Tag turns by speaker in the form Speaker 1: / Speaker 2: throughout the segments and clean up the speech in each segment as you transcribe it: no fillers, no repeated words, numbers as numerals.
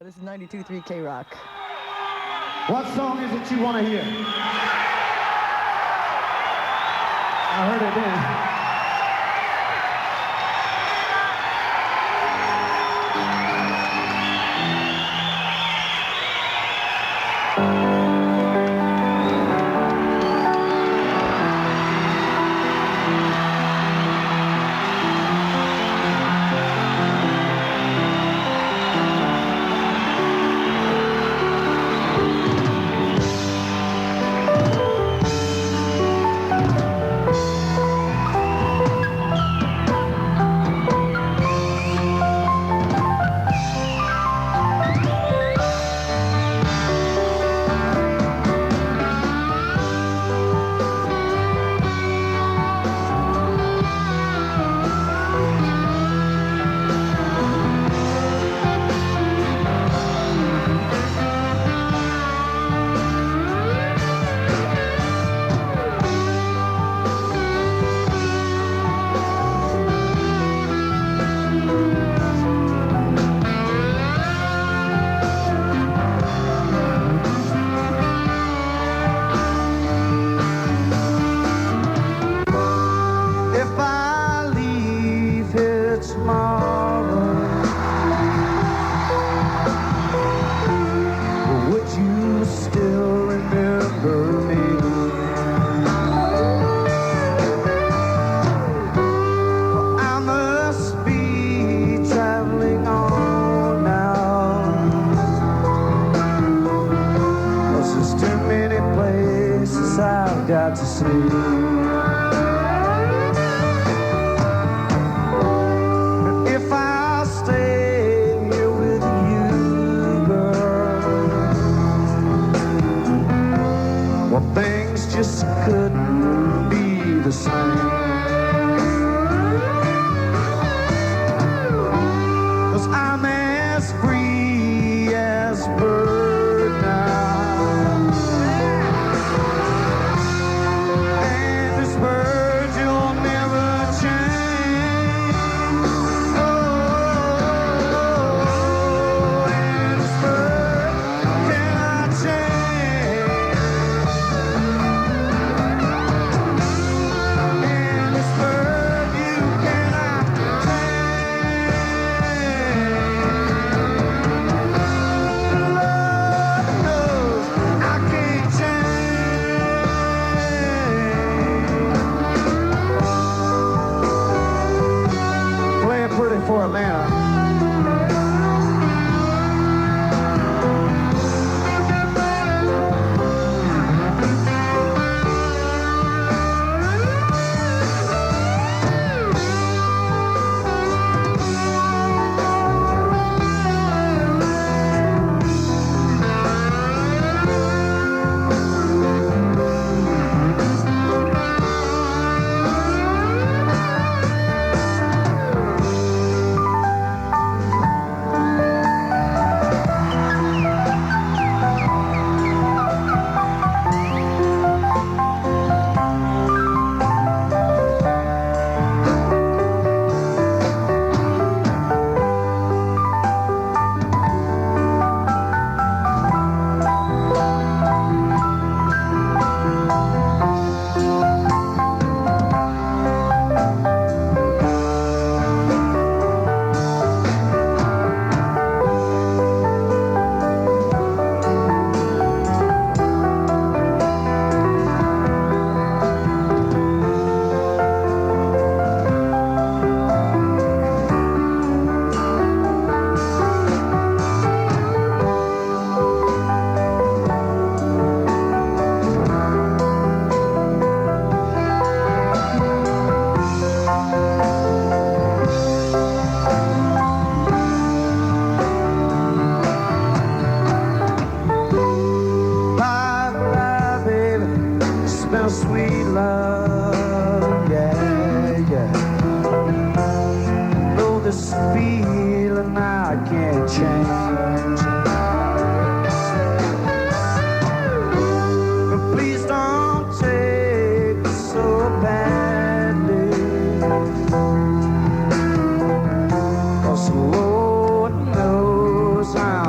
Speaker 1: This is 92.3 K-Rock.
Speaker 2: What song is it you want to hear? I heard it then.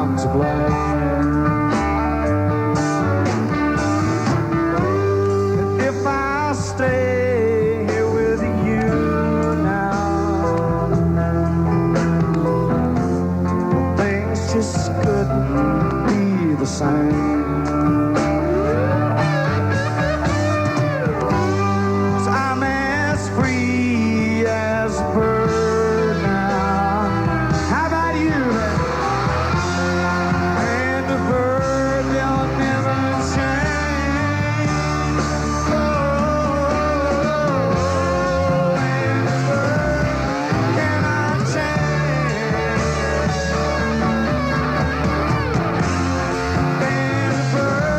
Speaker 2: come to play. And if I stay here with you now, things just couldn't be the same. Bird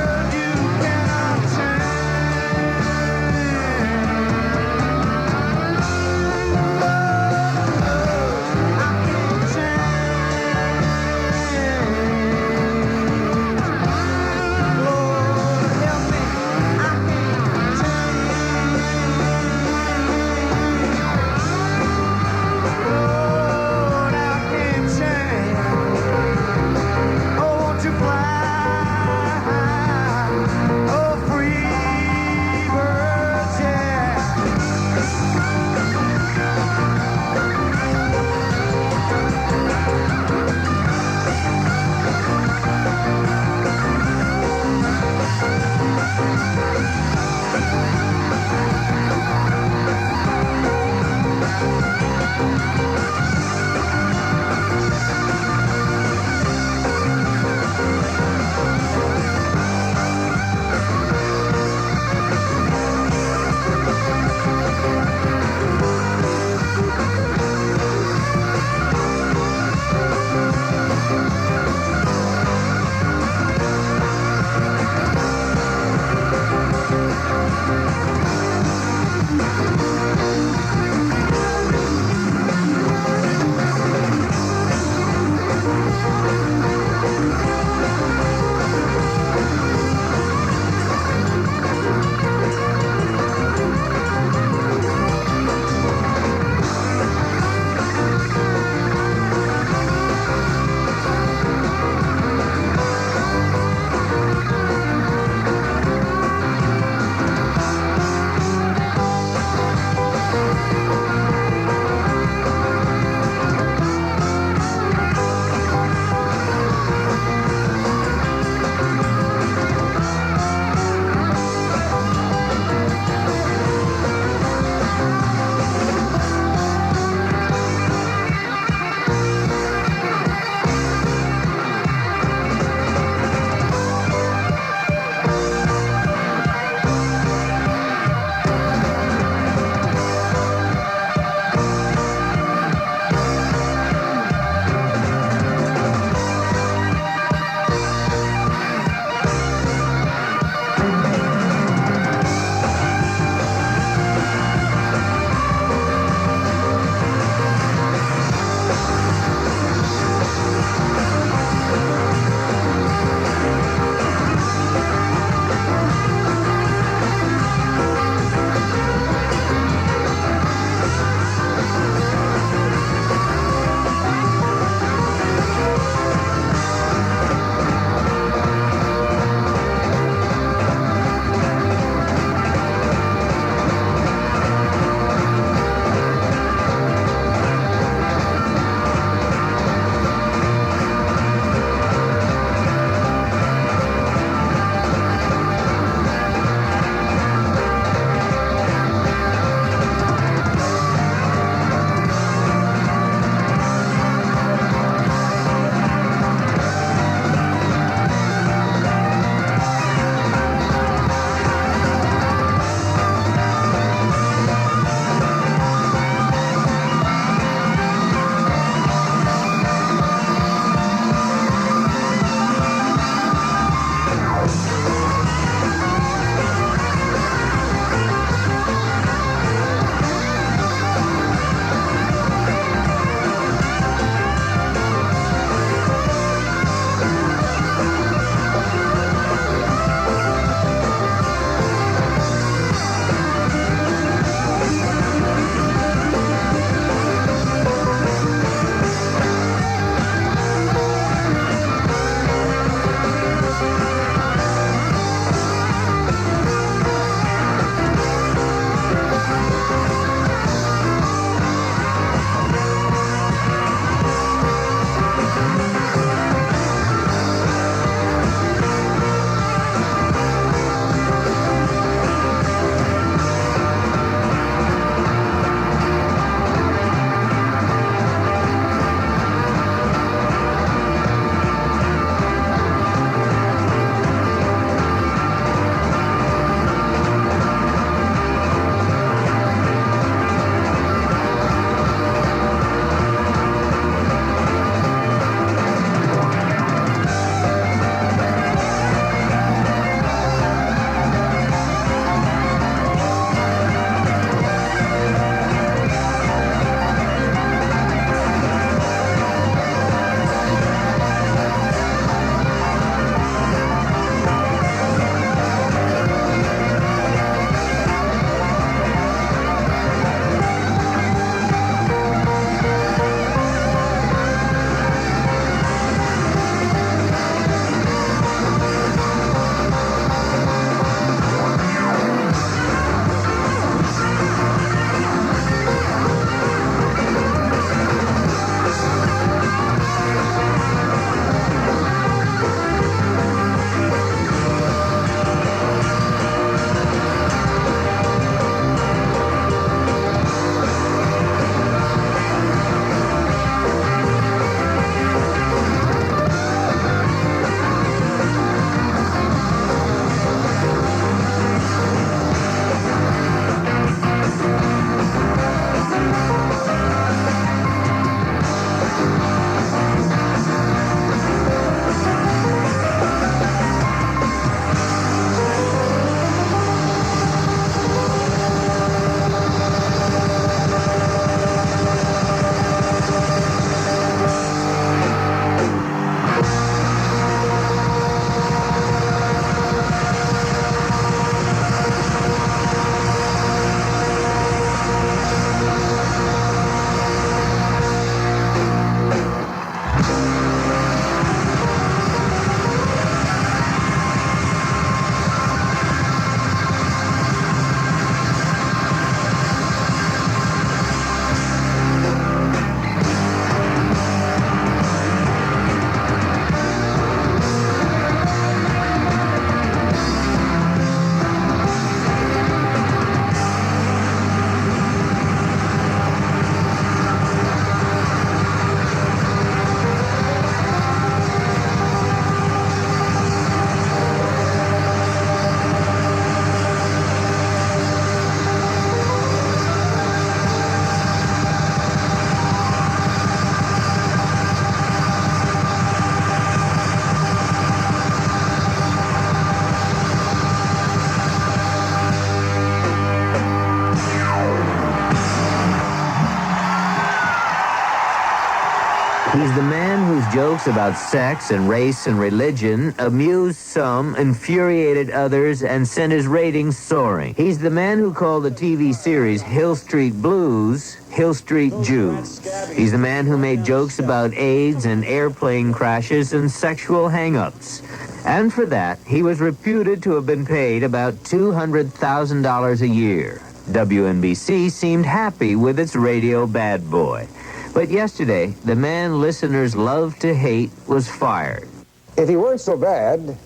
Speaker 1: jokes about sex and race and religion, amused some, infuriated others, and sent his ratings soaring. He's the man who called the TV series Hill Street Blues Hill Street Jews. He's the man who made jokes about AIDS and airplane crashes and sexual hang-ups. And for that, he was reputed to have been paid about $200,000 a year. WNBC seemed happy with its radio bad boy. But yesterday, the man listeners love to hate was fired.
Speaker 3: If he weren't so bad,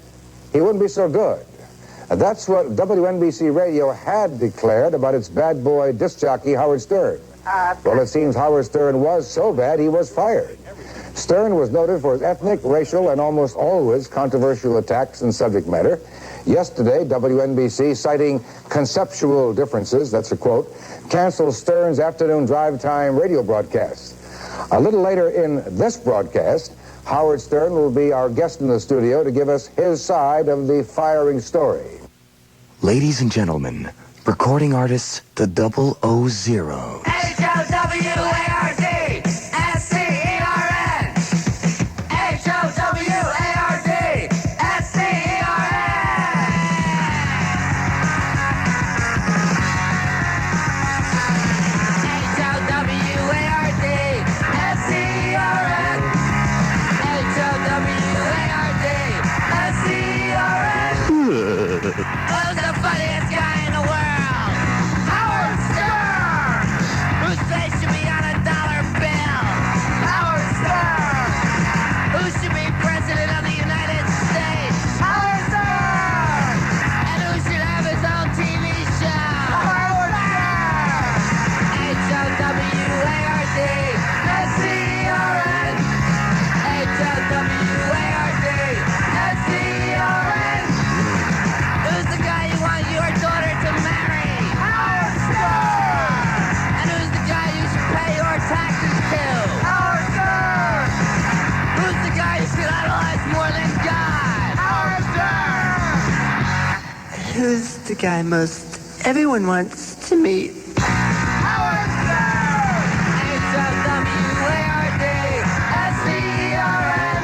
Speaker 3: he wouldn't be so good. That's what WNBC Radio had declared about its bad boy disc jockey, Howard Stern. Well, it seems Howard Stern was so bad he was fired. Stern was noted for his ethnic, racial, and almost always controversial attacks and subject matter. Yesterday, WNBC, citing conceptual differences, that's a quote, canceled Stern's afternoon drive time radio broadcast. A little later in this broadcast, Howard Stern will be our guest in the studio to give us his side of the firing story.
Speaker 4: Ladies and gentlemen, recording artists, the 000.
Speaker 5: H-O-W-A-R-D, S-C-E-R-N. H-O-W-A-R-D, Who's the funniest guy in the world? Howard Stern! Whose face should be on a dollar bill? Howard Stern! Who should be president of the United States? Howard Stern! And who should have his own TV show? Howard Stern! H-O-W-A-R-D, S-C-E-R-N. H-O-W-A-R-D, S-C-E-R-N. Who's the guy you want your daughter to marry? Howard Stern! And who's the guy you should pay your taxes to? Howard Stern! Who's the guy you should idolize more than God? Howard Stern!
Speaker 6: Who's the guy most everyone wants to meet?
Speaker 5: Howard Stern! H-O-W-A-R-D, S-C-E-R-N.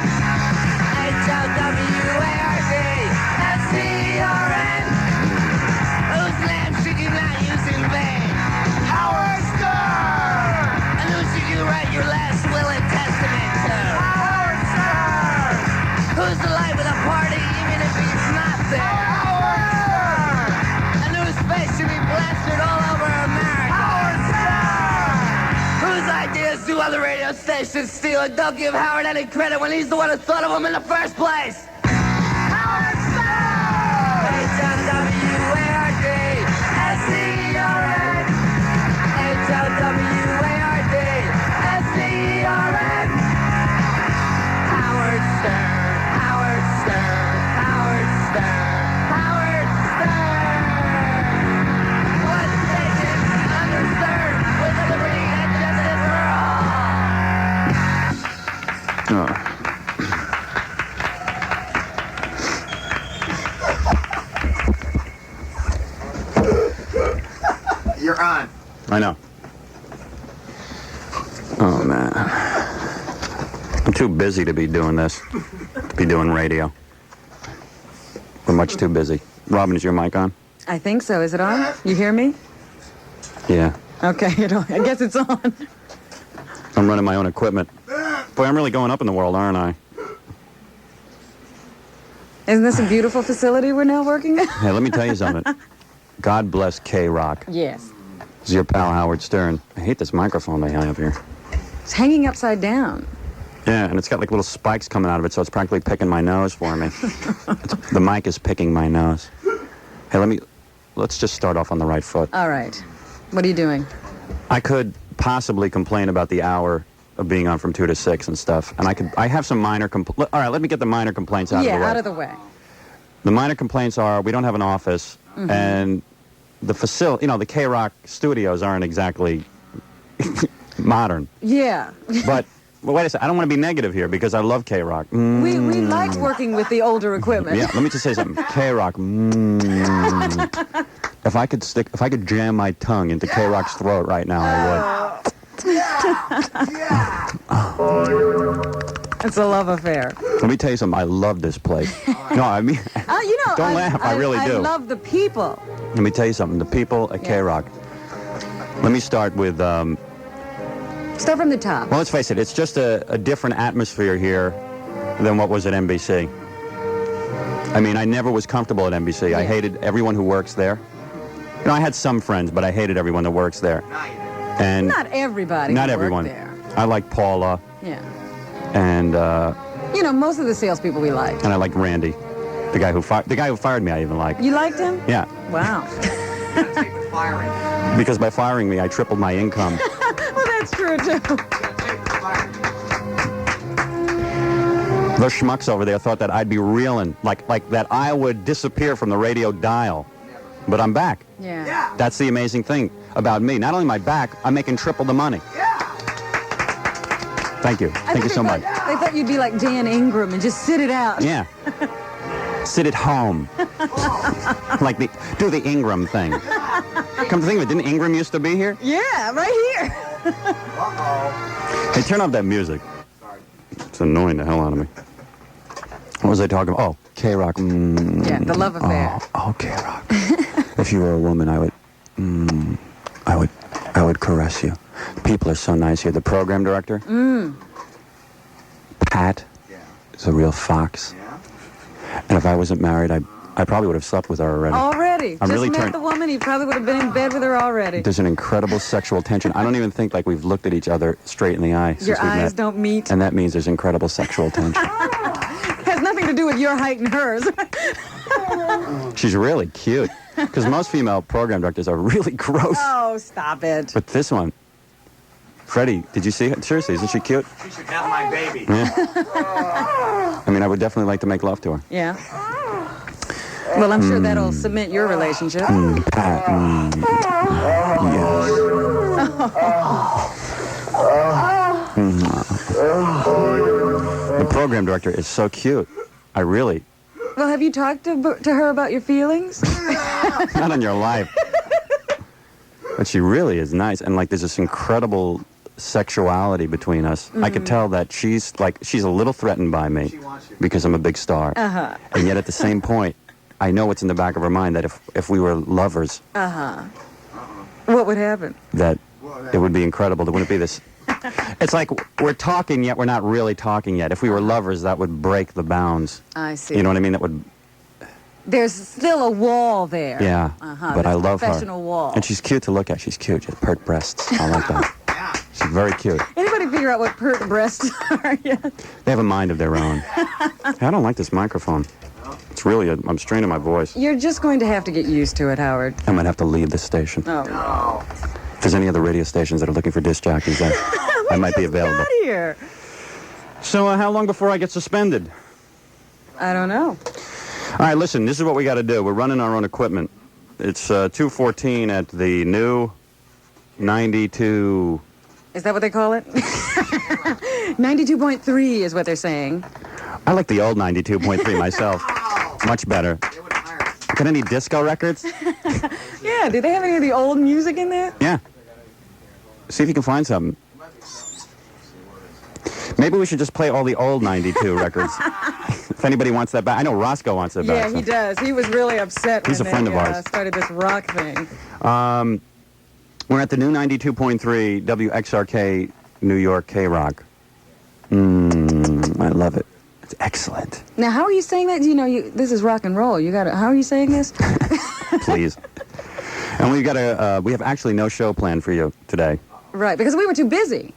Speaker 5: H-O-W-A-R-D, S-C-E-R-N. Whose name should you not use in vain? Howard Stern! And who should you write your last will and testament to? Howard Stern! Who's the life of the party even if he's not there? Howard Stern! And whose face should be plastered all over America? Howard Stern! Whose ideas do other radio stations steal and don't give Howard any credit when he's the one who thought of them in the first place? Howard Stern! H-O-W-A-R-D, S-C-E-R-N. H-O-W-A-R-D, S-C-E-R-N. Howard Stern, Howard Stern, Howard Stern, Howard Stern. One station under Stern with liberty and justice for all.
Speaker 7: You're on.
Speaker 8: I know. Oh, man. I'm too busy to be doing this, to be doing radio. We're much too busy. Robin, is your mic on?
Speaker 9: I think so. Is it on? You hear me?
Speaker 8: Yeah.
Speaker 9: Okay, I guess it's on.
Speaker 8: I'm running my own equipment. Boy, I'm really going up in the world, aren't I?
Speaker 9: Isn't this a beautiful facility we're now working at?
Speaker 8: Hey, let me tell you something. God bless K-Rock.
Speaker 9: Yes.
Speaker 8: This is your pal, Howard Stern. I hate this microphone they have here.
Speaker 9: It's hanging upside down.
Speaker 8: Yeah, and it's got like little spikes coming out of it, so it's practically picking my nose for me. The mic is picking my nose. Hey, let's just start off on the right foot.
Speaker 9: All right. What are you doing?
Speaker 8: I could possibly complain about the hour of being on from 2 to 6 and stuff, and I have some minor all right, let me get the minor complaints out of the way.
Speaker 9: Yeah, out of the way.
Speaker 8: The minor complaints are we don't have an office, and the facility, the K-Rock studios aren't exactly modern.
Speaker 9: Yeah.
Speaker 8: But wait a second, I don't want to be negative here because I love K-Rock.
Speaker 9: We liked working with the older equipment.
Speaker 8: Yeah, let me just say something. K-Rock. If I could jam my tongue into K-Rock's throat right now, I would.
Speaker 9: It's a love affair.
Speaker 8: Let me tell you something. I love this place. No, I mean, don't laugh. I really do.
Speaker 9: I love the people.
Speaker 8: Let me tell you something. The people at K-Rock. Let me start with.
Speaker 9: Start from the top.
Speaker 8: Well, let's face it. It's just a different atmosphere here than what was at NBC. I mean, I never was comfortable at NBC. I hated everyone who works there. You know, I had some friends, but I hated everyone that works there. And
Speaker 9: not everybody.
Speaker 8: Not
Speaker 9: who
Speaker 8: everyone.
Speaker 9: worked there.
Speaker 8: I like Paula.
Speaker 9: Yeah.
Speaker 8: And
Speaker 9: you know, most of the salespeople we liked.
Speaker 8: and I like Randy, the guy who fired me. I even liked.
Speaker 9: You liked him?
Speaker 8: Yeah.
Speaker 9: Wow.
Speaker 8: Because by firing me, I tripled my income.
Speaker 9: Well, that's true too.
Speaker 8: Those schmucks over there thought that I'd be reeling, like that I would disappear from the radio dial. But I'm back.
Speaker 9: Yeah.
Speaker 8: That's the amazing thing about me. Not only am I back, I'm making triple the money. Thank you. Thank you so much.
Speaker 9: They thought you'd be like Dan Ingram and just sit it out.
Speaker 8: Yeah. Sit at home. Do the Ingram thing. Come to think of it, didn't Ingram used to be here?
Speaker 9: Yeah, right here.
Speaker 8: Hey, turn off that music. It's annoying the hell out of me. What was I talking about? Oh, K-Rock.
Speaker 9: Yeah, the love affair.
Speaker 8: Oh, K-Rock. If you were a woman, I would caress you. People are so nice here. The program director, Pat, is a real fox. And if I wasn't married, I probably would have slept with her already.
Speaker 9: Already.
Speaker 8: I'm
Speaker 9: Just
Speaker 8: really
Speaker 9: met the woman, he probably would have been in bed with her already.
Speaker 8: There's an incredible sexual tension. I don't even think like we've looked at each other straight in the eye since
Speaker 9: Your
Speaker 8: we've
Speaker 9: eyes
Speaker 8: met.
Speaker 9: don't meet.
Speaker 8: And that means there's incredible sexual tension.
Speaker 9: Has nothing to do with your height and hers.
Speaker 8: She's really cute. Because most female program directors are really gross.
Speaker 9: Oh, stop it.
Speaker 8: But this one, Freddie, did you see her? Seriously, isn't she cute?
Speaker 7: She should have my baby.
Speaker 8: Yeah. I mean, I would definitely like to make love to her.
Speaker 9: Yeah. Well, I'm sure that'll cement your relationship.
Speaker 8: Pat, yes. The program director is so cute. I really,
Speaker 9: Well, have you talked to her about your feelings?
Speaker 8: not on your life. But she really is nice. And like, there's this incredible sexuality between us. I could tell that she's a little threatened by me because I'm a big star.
Speaker 9: Uh-huh.
Speaker 8: And yet at the same point, I know what's in the back of her mind that if we were lovers,
Speaker 9: What would happen?
Speaker 8: that it would be incredible. There wouldn't be this. It's like we're talking yet we're not really talking yet. If we were lovers, that would break the bounds.
Speaker 9: I see.
Speaker 8: You know what I mean? That would.
Speaker 9: There's still a wall there.
Speaker 8: Yeah. But I love her.
Speaker 9: Professional wall.
Speaker 8: And she's cute to look at. She's cute. She has pert breasts. I like that. She's very cute.
Speaker 9: Anybody figure out what pert breasts are yet?
Speaker 8: They have a mind of their own. Hey, I don't like this microphone. It's really, I'm straining my voice.
Speaker 9: You're just going to have to get used to it, Howard.
Speaker 8: I might have to leave this station.
Speaker 9: Oh.
Speaker 8: If there's any other radio stations that are looking for disc jockeys, I might be available.
Speaker 9: Out here.
Speaker 8: So how long before I get suspended?
Speaker 9: I don't know.
Speaker 8: All right, listen, this is what we got to do. We're running our own equipment. It's 2:14 at the new 92.
Speaker 9: Is that what they call it? 92.3 is what they're saying.
Speaker 8: I like the old 92.3 myself. Much better. Got any disco records?
Speaker 9: Yeah, do they have any of the old music in there?
Speaker 8: Yeah. See if you can find something. Maybe we should just play all the old 92 records. If anybody wants that back. I know Roscoe wants it back.
Speaker 9: Yeah, he does. He was really upset
Speaker 8: He's
Speaker 9: when
Speaker 8: a friend
Speaker 9: they
Speaker 8: of ours.
Speaker 9: started this rock thing.
Speaker 8: We're at the new 92.3 WXRK New York K-Rock. I love it. It's excellent.
Speaker 9: Now, how are you saying that? You know, this is rock and roll. You got to. How are you saying this?
Speaker 8: Please. And we have actually no show planned for you today.
Speaker 9: Right, because we were too busy.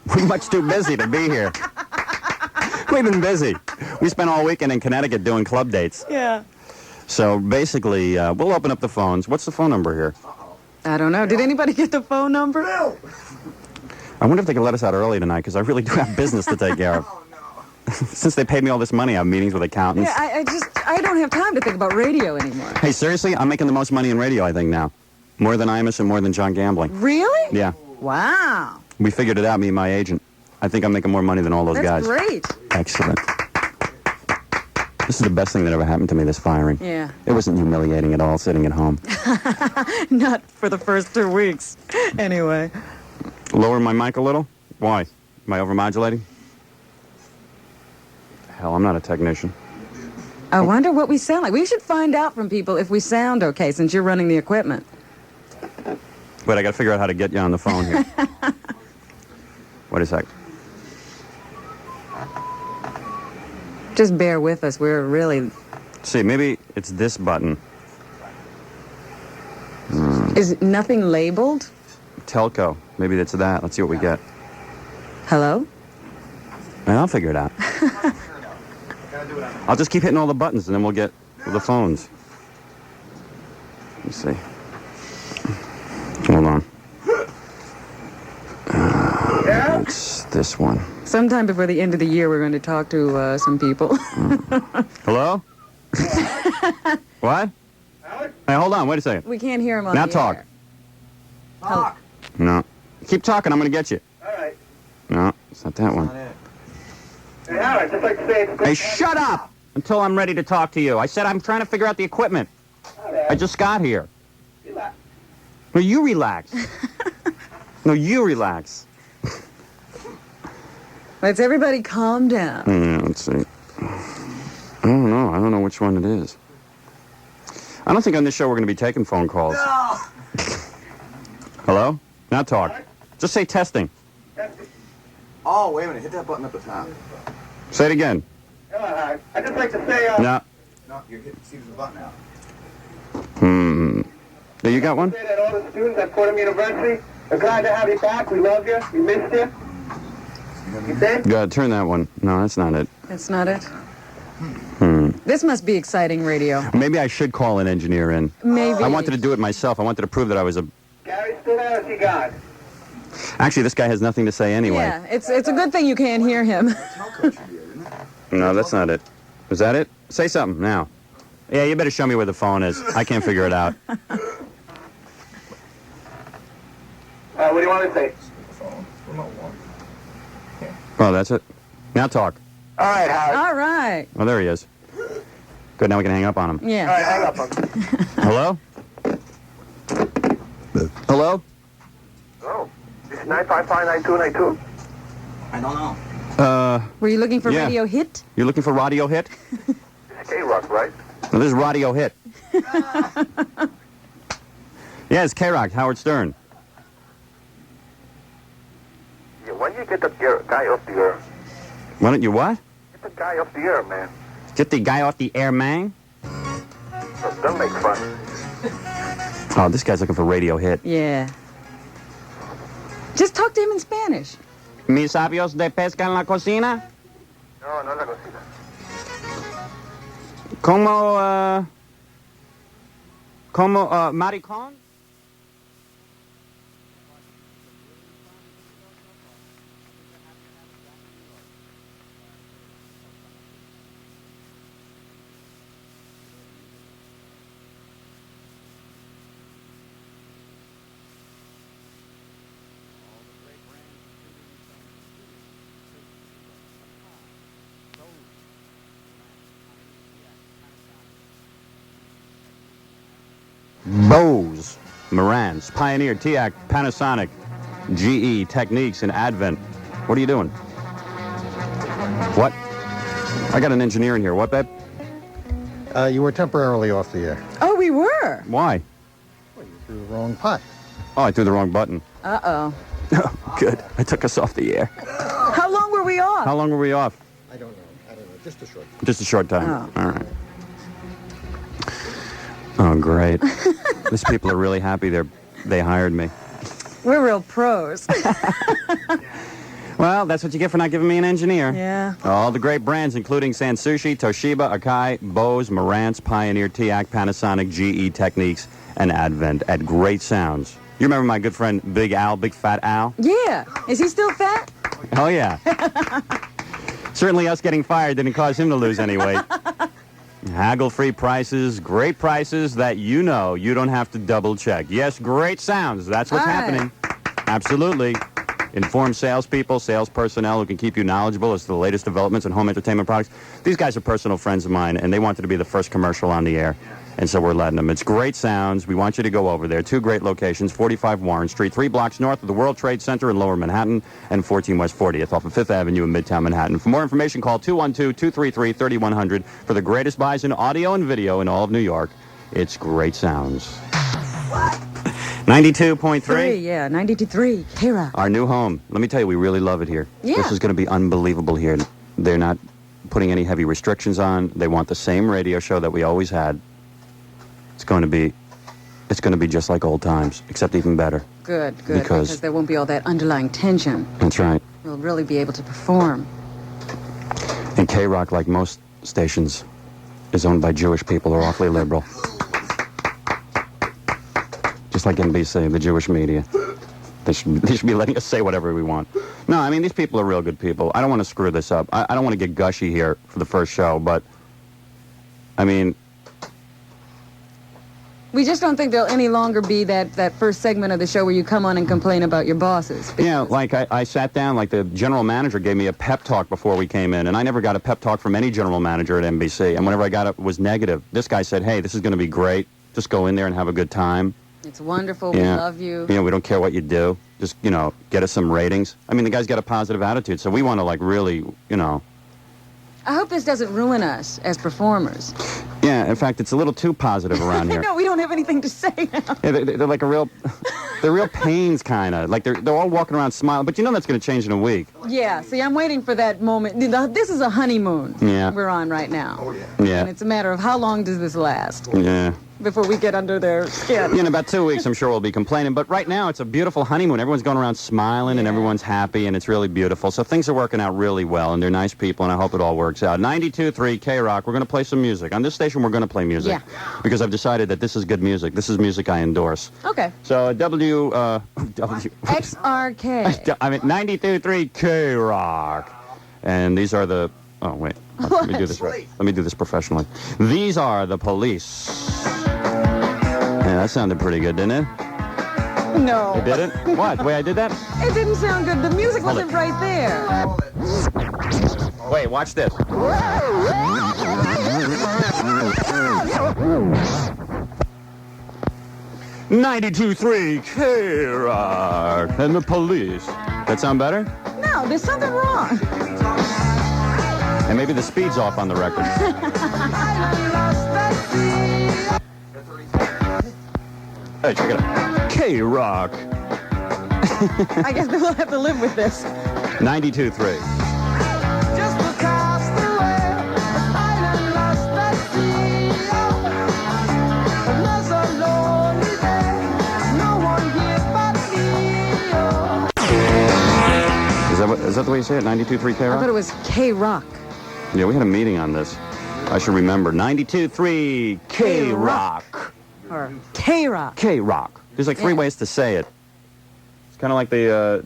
Speaker 8: We're much too busy to be here. We've been busy. We spent all weekend in Connecticut doing club dates.
Speaker 9: Yeah.
Speaker 8: So basically, we'll open up the phones. What's the phone number here?
Speaker 9: I don't know. Did anybody get the phone number?
Speaker 8: I wonder if they could let us out early tonight, because I really do have business to take care of. Since they paid me all this money, I have meetings with accountants.
Speaker 9: Yeah, I don't have time to think about radio anymore.
Speaker 8: Hey, seriously, I'm making the most money in radio, I think, now. More than Imus and more than John Gambling.
Speaker 9: Really?
Speaker 8: Yeah.
Speaker 9: Wow.
Speaker 8: We figured it out, me and my agent. I think I'm making more money than all those guys.
Speaker 9: That's great.
Speaker 8: Excellent. This is the best thing that ever happened to me, this firing.
Speaker 9: Yeah.
Speaker 8: It wasn't humiliating at all, sitting at home.
Speaker 9: Not for the first 2 weeks. Anyway.
Speaker 8: Lower my mic a little? Why? Am I overmodulating? hell, I'm not a technician.
Speaker 9: I wonder what we sound like. We should find out from people if we sound okay, since you're running the equipment.
Speaker 8: Wait, I gotta figure out how to get you on the phone here. Wait a sec.
Speaker 9: Just bear with us. We're really...
Speaker 8: See, maybe it's this button.
Speaker 9: Is nothing labeled?
Speaker 8: Telco. Maybe it's that. Let's see what we get.
Speaker 9: Hello?
Speaker 8: And I'll figure it out. I'll just keep hitting all the buttons, and then we'll get the phones. Let's see. Hold on. It's this one.
Speaker 9: Sometime before the end of the year, we're going to talk to some people.
Speaker 8: Hello? What? Hey, hold on. Wait a second.
Speaker 9: We can't hear him on
Speaker 8: Now
Speaker 9: the
Speaker 8: talk.
Speaker 9: air.
Speaker 2: Talk.
Speaker 8: No. Keep talking. I'm going to get you.
Speaker 2: All right.
Speaker 8: No, it's not that one.
Speaker 2: Hey, Howard, just like to say it's
Speaker 8: Hey, shut up until I'm ready to talk to you. I said I'm trying to figure out the equipment. I just got here. No, you relax. No, you relax.
Speaker 9: Let's everybody calm down.
Speaker 8: Yeah, let's see. I don't know. I don't know which one it is. I don't think on this show we're going to be taking phone calls.
Speaker 2: No.
Speaker 8: Hello? Now talk. Just say testing.
Speaker 7: Oh, wait a minute. Hit that button up at the top.
Speaker 8: Say it again.
Speaker 2: Hello, Howard. I'd just like to say,
Speaker 8: No.
Speaker 7: No, you're hitting see the button now.
Speaker 8: Yeah, you got one?
Speaker 2: say that all the students at Fordham University are glad to have you back. We love you. We missed you. You see?
Speaker 8: Go ahead, turn that one. No, that's not it.
Speaker 9: That's not it? This must be exciting radio.
Speaker 8: Maybe I should call an engineer in.
Speaker 9: Maybe.
Speaker 8: I wanted to do it myself. I wanted to prove that I was a...
Speaker 2: Gary's still there. What's he got?
Speaker 8: Actually, this guy has nothing to say anyway.
Speaker 9: Yeah, it's a good thing you can't hear him.
Speaker 8: No, that's not it. Is that it? Say something now. Yeah, you better show me where the phone is. I can't figure it out.
Speaker 2: What do you want to say?
Speaker 8: Oh, that's it. Now talk.
Speaker 2: All right, Howard.
Speaker 9: All right.
Speaker 8: Oh, there he is. Good, now we can hang up on him.
Speaker 2: All
Speaker 9: Yeah.
Speaker 2: right, hang up on me.
Speaker 8: Hello? Hello?
Speaker 2: Oh, this is 955-9292.
Speaker 7: I don't know.
Speaker 9: Were you looking for
Speaker 8: Yeah.
Speaker 9: Radio Hit?
Speaker 8: You looking for Radio Hit?
Speaker 2: This is K-Rock, right?
Speaker 8: No, this is Radio Hit. Yeah, it's K-Rock, Howard Stern.
Speaker 2: Yeah, why don't you get the guy off the air?
Speaker 8: Why don't you what?
Speaker 2: Get the guy off the air, man.
Speaker 8: Get the guy off the air, man.
Speaker 2: Don't make fun.
Speaker 8: Oh, this guy's looking for Radio Hit.
Speaker 9: Yeah. Just talk to him in Spanish.
Speaker 8: Mis sabios de pesca en la cocina?
Speaker 2: No, no la cocina.
Speaker 8: Como maricón? Bose, Marantz, Pioneer, TIAC, Panasonic, GE, Techniques, and Advent. What are you doing? What? I got an engineer in here. What, babe?
Speaker 10: You were temporarily off the air.
Speaker 9: Oh, we were.
Speaker 8: Why?
Speaker 10: Well, you threw the wrong putt.
Speaker 8: Oh, I threw the wrong button.
Speaker 9: Uh-oh.
Speaker 8: Good. I took us off the air.
Speaker 9: How long were we off?
Speaker 8: How long were we off?
Speaker 10: I don't know. Just a short.
Speaker 8: Just a short time.
Speaker 9: Oh.
Speaker 8: All right. Oh, great. These people are really happy they hired me.
Speaker 9: We're real pros.
Speaker 8: Well, that's what you get for not giving me an engineer.
Speaker 9: Yeah.
Speaker 8: All the great brands, including Sansushi, Toshiba, Akai, Bose, Marantz, Pioneer, TIAC, Panasonic, GE, Techniques, and Advent at great sounds. You remember my good friend Big Al, Big Fat Al?
Speaker 9: Yeah. Is he still fat?
Speaker 8: Oh, yeah. Certainly us getting fired didn't cause him to lose any weight. Haggle-free prices, great prices that you know you don't have to double-check. Yes, great sounds. That's what's
Speaker 9: All right.
Speaker 8: happening. Absolutely. Informed salespeople, sales personnel who can keep you knowledgeable as to the latest developments in home entertainment products. These guys are personal friends of mine, and they wanted to be the first commercial on the air. And so we're letting them. It's great sounds. We want you to go over there. 2 great locations, 45 Warren Street, 3 blocks north of the World Trade Center in Lower Manhattan, and 14 West 40th off of 5th Avenue in Midtown Manhattan. For more information, call 212-233-3100 for the greatest buys in audio and video in all of New York. It's great sounds. 92.3?
Speaker 9: Yeah, 92.3, K-Rock.
Speaker 8: Our new home. Let me tell you, we really love it here.
Speaker 9: Yeah.
Speaker 8: This is going to be unbelievable here. They're not putting any heavy restrictions on. They want the same radio show that we always had. It's going to be just like old times, except even better.
Speaker 9: Good, because there won't be all that underlying tension.
Speaker 8: That's right.
Speaker 9: We'll really be able to perform.
Speaker 8: And K-Rock, like most stations, is owned by Jewish people who are awfully liberal. Just like NBC, the Jewish media. They should be letting us say whatever we want. No, I mean, these people are real good people. I don't want to screw this up. I don't want to get gushy here for the first show, but, I mean...
Speaker 9: We just don't think there'll any longer be that first segment of the show where you come on and complain about your bosses.
Speaker 8: Yeah, like I sat down, like the general manager gave me a pep talk before we came in, and I never got a pep talk from any general manager at NBC, and whenever I got it was negative. This guy said, hey, this is going to be great. Just go in there and have a good time.
Speaker 9: It's wonderful. We love you.
Speaker 8: You know, we don't care what you do. Just, you know, get us some ratings. I mean, the guy's got a positive attitude, so we want to, like, really, you know...
Speaker 9: I hope this doesn't ruin us as performers.
Speaker 8: Yeah, in fact, it's a little too positive around here.
Speaker 9: No, we don't have anything to say now.
Speaker 8: Yeah, they're like they're real pains, kind of. Like, they're all walking around smiling, but you know that's going to change in a week.
Speaker 9: Yeah, see, I'm waiting for that moment. This is a honeymoon we're on right now.
Speaker 10: Oh, yeah.
Speaker 8: Yeah.
Speaker 9: And it's a matter of how long does this last
Speaker 8: Yeah.
Speaker 9: before we get under their skin.
Speaker 8: Yeah, in about 2 weeks, I'm sure we'll be complaining. But right now, it's a beautiful honeymoon. Everyone's going around smiling, and everyone's happy, and it's really beautiful. So things are working out really well, and they're nice people, and I hope it all works out. 92.3 K-Rock, we're going to play some music. On this station, we're going to play music.
Speaker 9: Yeah.
Speaker 8: Because I've decided that this is good music. This is music I endorse.
Speaker 9: Okay.
Speaker 8: So,
Speaker 9: WXRK.
Speaker 8: I mean, 92.3 K-Rock. And these are the... Oh, wait. Let me do this right. Let me do this professionally. These are the Police. Yeah, that sounded pretty good, didn't it?
Speaker 9: No.
Speaker 8: It didn't? What? The way I did that?
Speaker 9: It didn't sound good. The music
Speaker 8: Hold
Speaker 9: wasn't
Speaker 8: it.
Speaker 9: right there.
Speaker 8: Wait, watch this. 92.3 K-Rock and the Police. That sound better?
Speaker 9: No, there's something wrong.
Speaker 8: And maybe the speed's off on the record. Hey, check it out. K-Rock.
Speaker 9: I guess we'll have to live with this.
Speaker 8: 92.3. Is that the way you say it? 92.3
Speaker 9: I
Speaker 8: K-Rock?
Speaker 9: thought it was K-Rock.
Speaker 8: Yeah, we had a meeting on this. I should remember. 92.3 K-Rock.
Speaker 9: Or K-Rock.
Speaker 8: K-Rock. There's like 3 ways to say it. It's kind of like the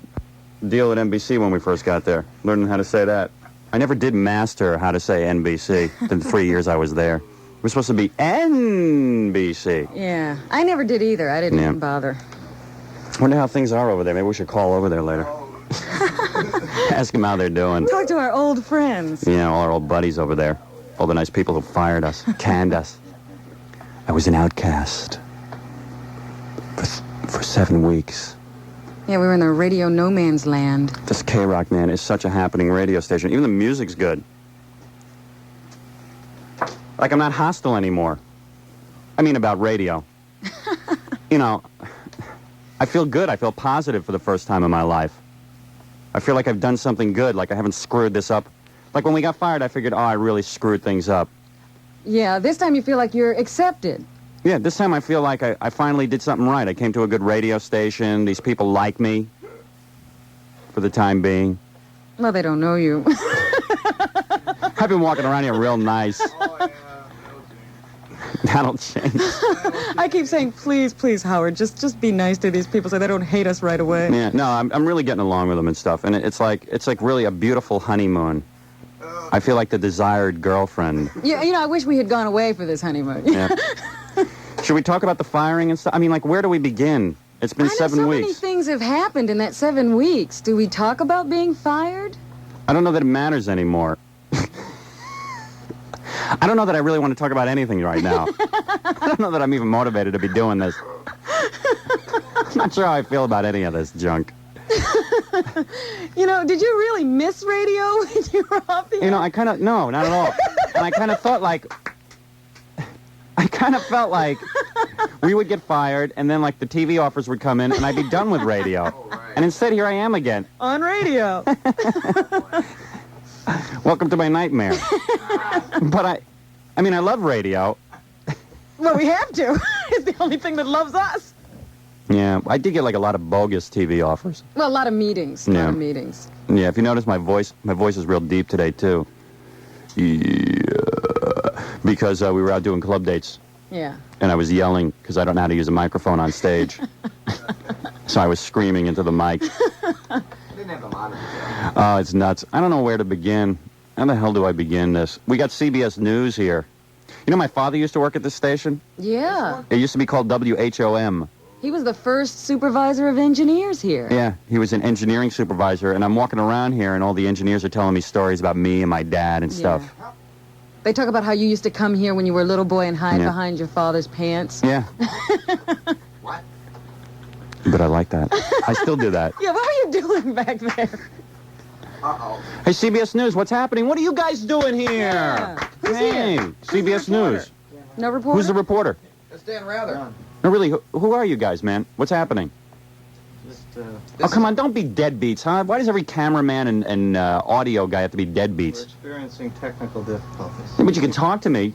Speaker 8: deal at NBC when we first got there, learning how to say that. I never did master how to say NBC in the 3 years I was there. It was supposed to be NBC.
Speaker 9: Yeah, I never did either. I didn't even bother.
Speaker 8: I wonder how things are over there. Maybe we should call over there later. Ask them how they're doing.
Speaker 9: Talk to our old friends.
Speaker 8: Yeah, all our old buddies over there. All the nice people who fired us, canned us. I was an outcast for 7 weeks.
Speaker 9: Yeah, we were in the radio no man's land.
Speaker 8: This K-Rock, man, is such a happening radio station. Even the music's good. Like, I'm not hostile anymore. I mean, about radio. You know, I feel good. I feel positive for the first time in my life. I feel like I've done something good, like I haven't screwed this up. Like, when we got fired, I figured, oh, I really screwed things up.
Speaker 9: Yeah, this time you feel like you're accepted.
Speaker 8: Yeah, this time I feel like I finally did something right. I came to a good radio station. These people like me for the time being.
Speaker 9: Well, they don't know you.
Speaker 8: I've been walking around here real nice. That'll change.
Speaker 9: I keep saying, please, please, Howard, just be nice to these people so they don't hate us right away.
Speaker 8: Yeah, no, I'm really getting along with them and stuff. And it's like really a beautiful honeymoon. I feel like the desired girlfriend.
Speaker 9: Yeah, you know, I wish we had gone away for this honeymoon.
Speaker 8: Yeah. Should we talk about the firing and stuff? I mean, like, where do we begin? It's been 7
Speaker 9: so
Speaker 8: weeks.
Speaker 9: Many things have happened in that 7 weeks. Do we talk about being fired?
Speaker 8: I don't know that it matters anymore. I don't know that I really want to talk about anything right now. I don't know that I'm even motivated to be doing this. I'm not sure how I feel about any of this junk.
Speaker 9: You know, did you really miss radio when you were off the air?
Speaker 8: You know, no, not at all. And I kind of felt like we would get fired, and then like the TV offers would come in, and I'd be done with radio. And instead, here I am again.
Speaker 9: On radio.
Speaker 8: Welcome to my nightmare. But I mean, I love radio.
Speaker 9: Well, we have to. It's the only thing that loves us.
Speaker 8: Yeah, I did get like a lot of bogus TV offers.
Speaker 9: Well, a lot of meetings. A lot of meetings.
Speaker 8: Yeah, if you notice my voice is real deep today, too. Yeah. Because we were out doing club dates.
Speaker 9: Yeah.
Speaker 8: And I was yelling because I don't know how to use a microphone on stage. So I was screaming into the mic.
Speaker 7: Didn't have a monitor.
Speaker 8: Oh, it's nuts. I don't know where to begin. How the hell do I begin this? We got CBS News here. You know, my father used to work at this station.
Speaker 9: Yeah.
Speaker 8: It used to be called WHOM.
Speaker 9: He was the first supervisor of engineers here.
Speaker 8: Yeah, he was an engineering supervisor, and I'm walking around here, and all the engineers are telling me stories about me and my dad and stuff.
Speaker 9: They talk about how you used to come here when you were a little boy and hide behind your father's pants.
Speaker 8: Yeah.
Speaker 7: What?
Speaker 8: But I like that. I still do that.
Speaker 9: Yeah, what were you doing back there?
Speaker 7: Uh-oh.
Speaker 8: Hey, CBS News, what's happening? What are you guys doing here?
Speaker 9: Yeah. Who's
Speaker 8: hey,
Speaker 9: here?
Speaker 8: CBS News.
Speaker 9: No reporter?
Speaker 8: Who's the reporter?
Speaker 7: That's Dan Rather.
Speaker 8: No, really, who are you guys, man? What's happening? Oh, come on, don't be deadbeats, huh? Why does every cameraman and audio guy have to be
Speaker 10: We're
Speaker 8: deadbeats?
Speaker 10: experiencing technical difficulties.
Speaker 8: Yeah, but you can talk to me.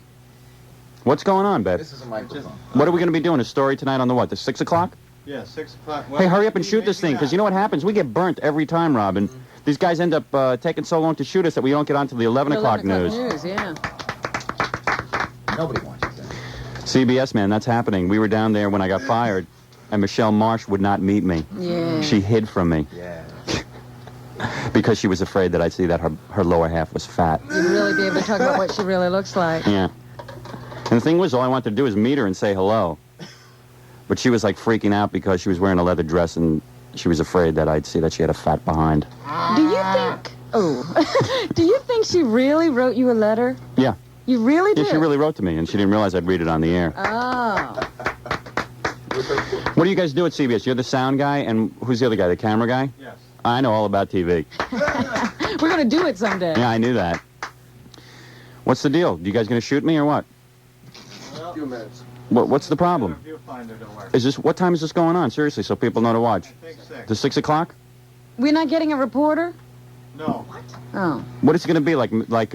Speaker 8: What's going on, babe?
Speaker 7: This is a microphone.
Speaker 8: What are we going to be doing? A story tonight on the what? The 6 o'clock?
Speaker 10: Yeah, 6 o'clock.
Speaker 8: Hey, hurry up and shoot this thing, because you know what happens? We get burnt every time, Robin. These guys end up taking so long to shoot us that we don't get on to the 11 o'clock news.
Speaker 9: Yeah.
Speaker 7: Nobody watches that.
Speaker 8: CBS, man, that's happening. We were down there when I got fired, and Michelle Marsh would not meet me.
Speaker 9: Yeah.
Speaker 8: She hid from me
Speaker 7: Yeah.
Speaker 8: because she was afraid that I'd see that her lower half was fat.
Speaker 9: You'd really be able to talk about what she really looks like.
Speaker 8: Yeah. And the thing was, all I wanted to do was meet her and say hello. But she was like freaking out because she was wearing a leather dress and she was afraid that I'd see that she had a fat behind.
Speaker 9: Do you think... Oh. Do you think she really wrote you a letter?
Speaker 8: Yeah.
Speaker 9: You really did?
Speaker 8: Yeah, she really wrote to me, and she didn't realize I'd read it on the air.
Speaker 9: Oh.
Speaker 8: What do you guys do at CBS? You're the sound guy, and who's the other guy, the camera guy?
Speaker 10: Yes.
Speaker 8: I know all about TV.
Speaker 9: We're going to do it someday.
Speaker 8: Yeah, I knew that. What's the deal? You guys going to shoot me or what?
Speaker 7: A few minutes.
Speaker 8: What's the problem?
Speaker 10: Viewfinder don't work.
Speaker 8: Is this, what time is this going on? Seriously, so people know to watch.
Speaker 10: I think 6.
Speaker 8: The 6 o'clock?
Speaker 9: We're not getting a reporter?
Speaker 10: No.
Speaker 9: Oh.
Speaker 8: What is it going to be? Like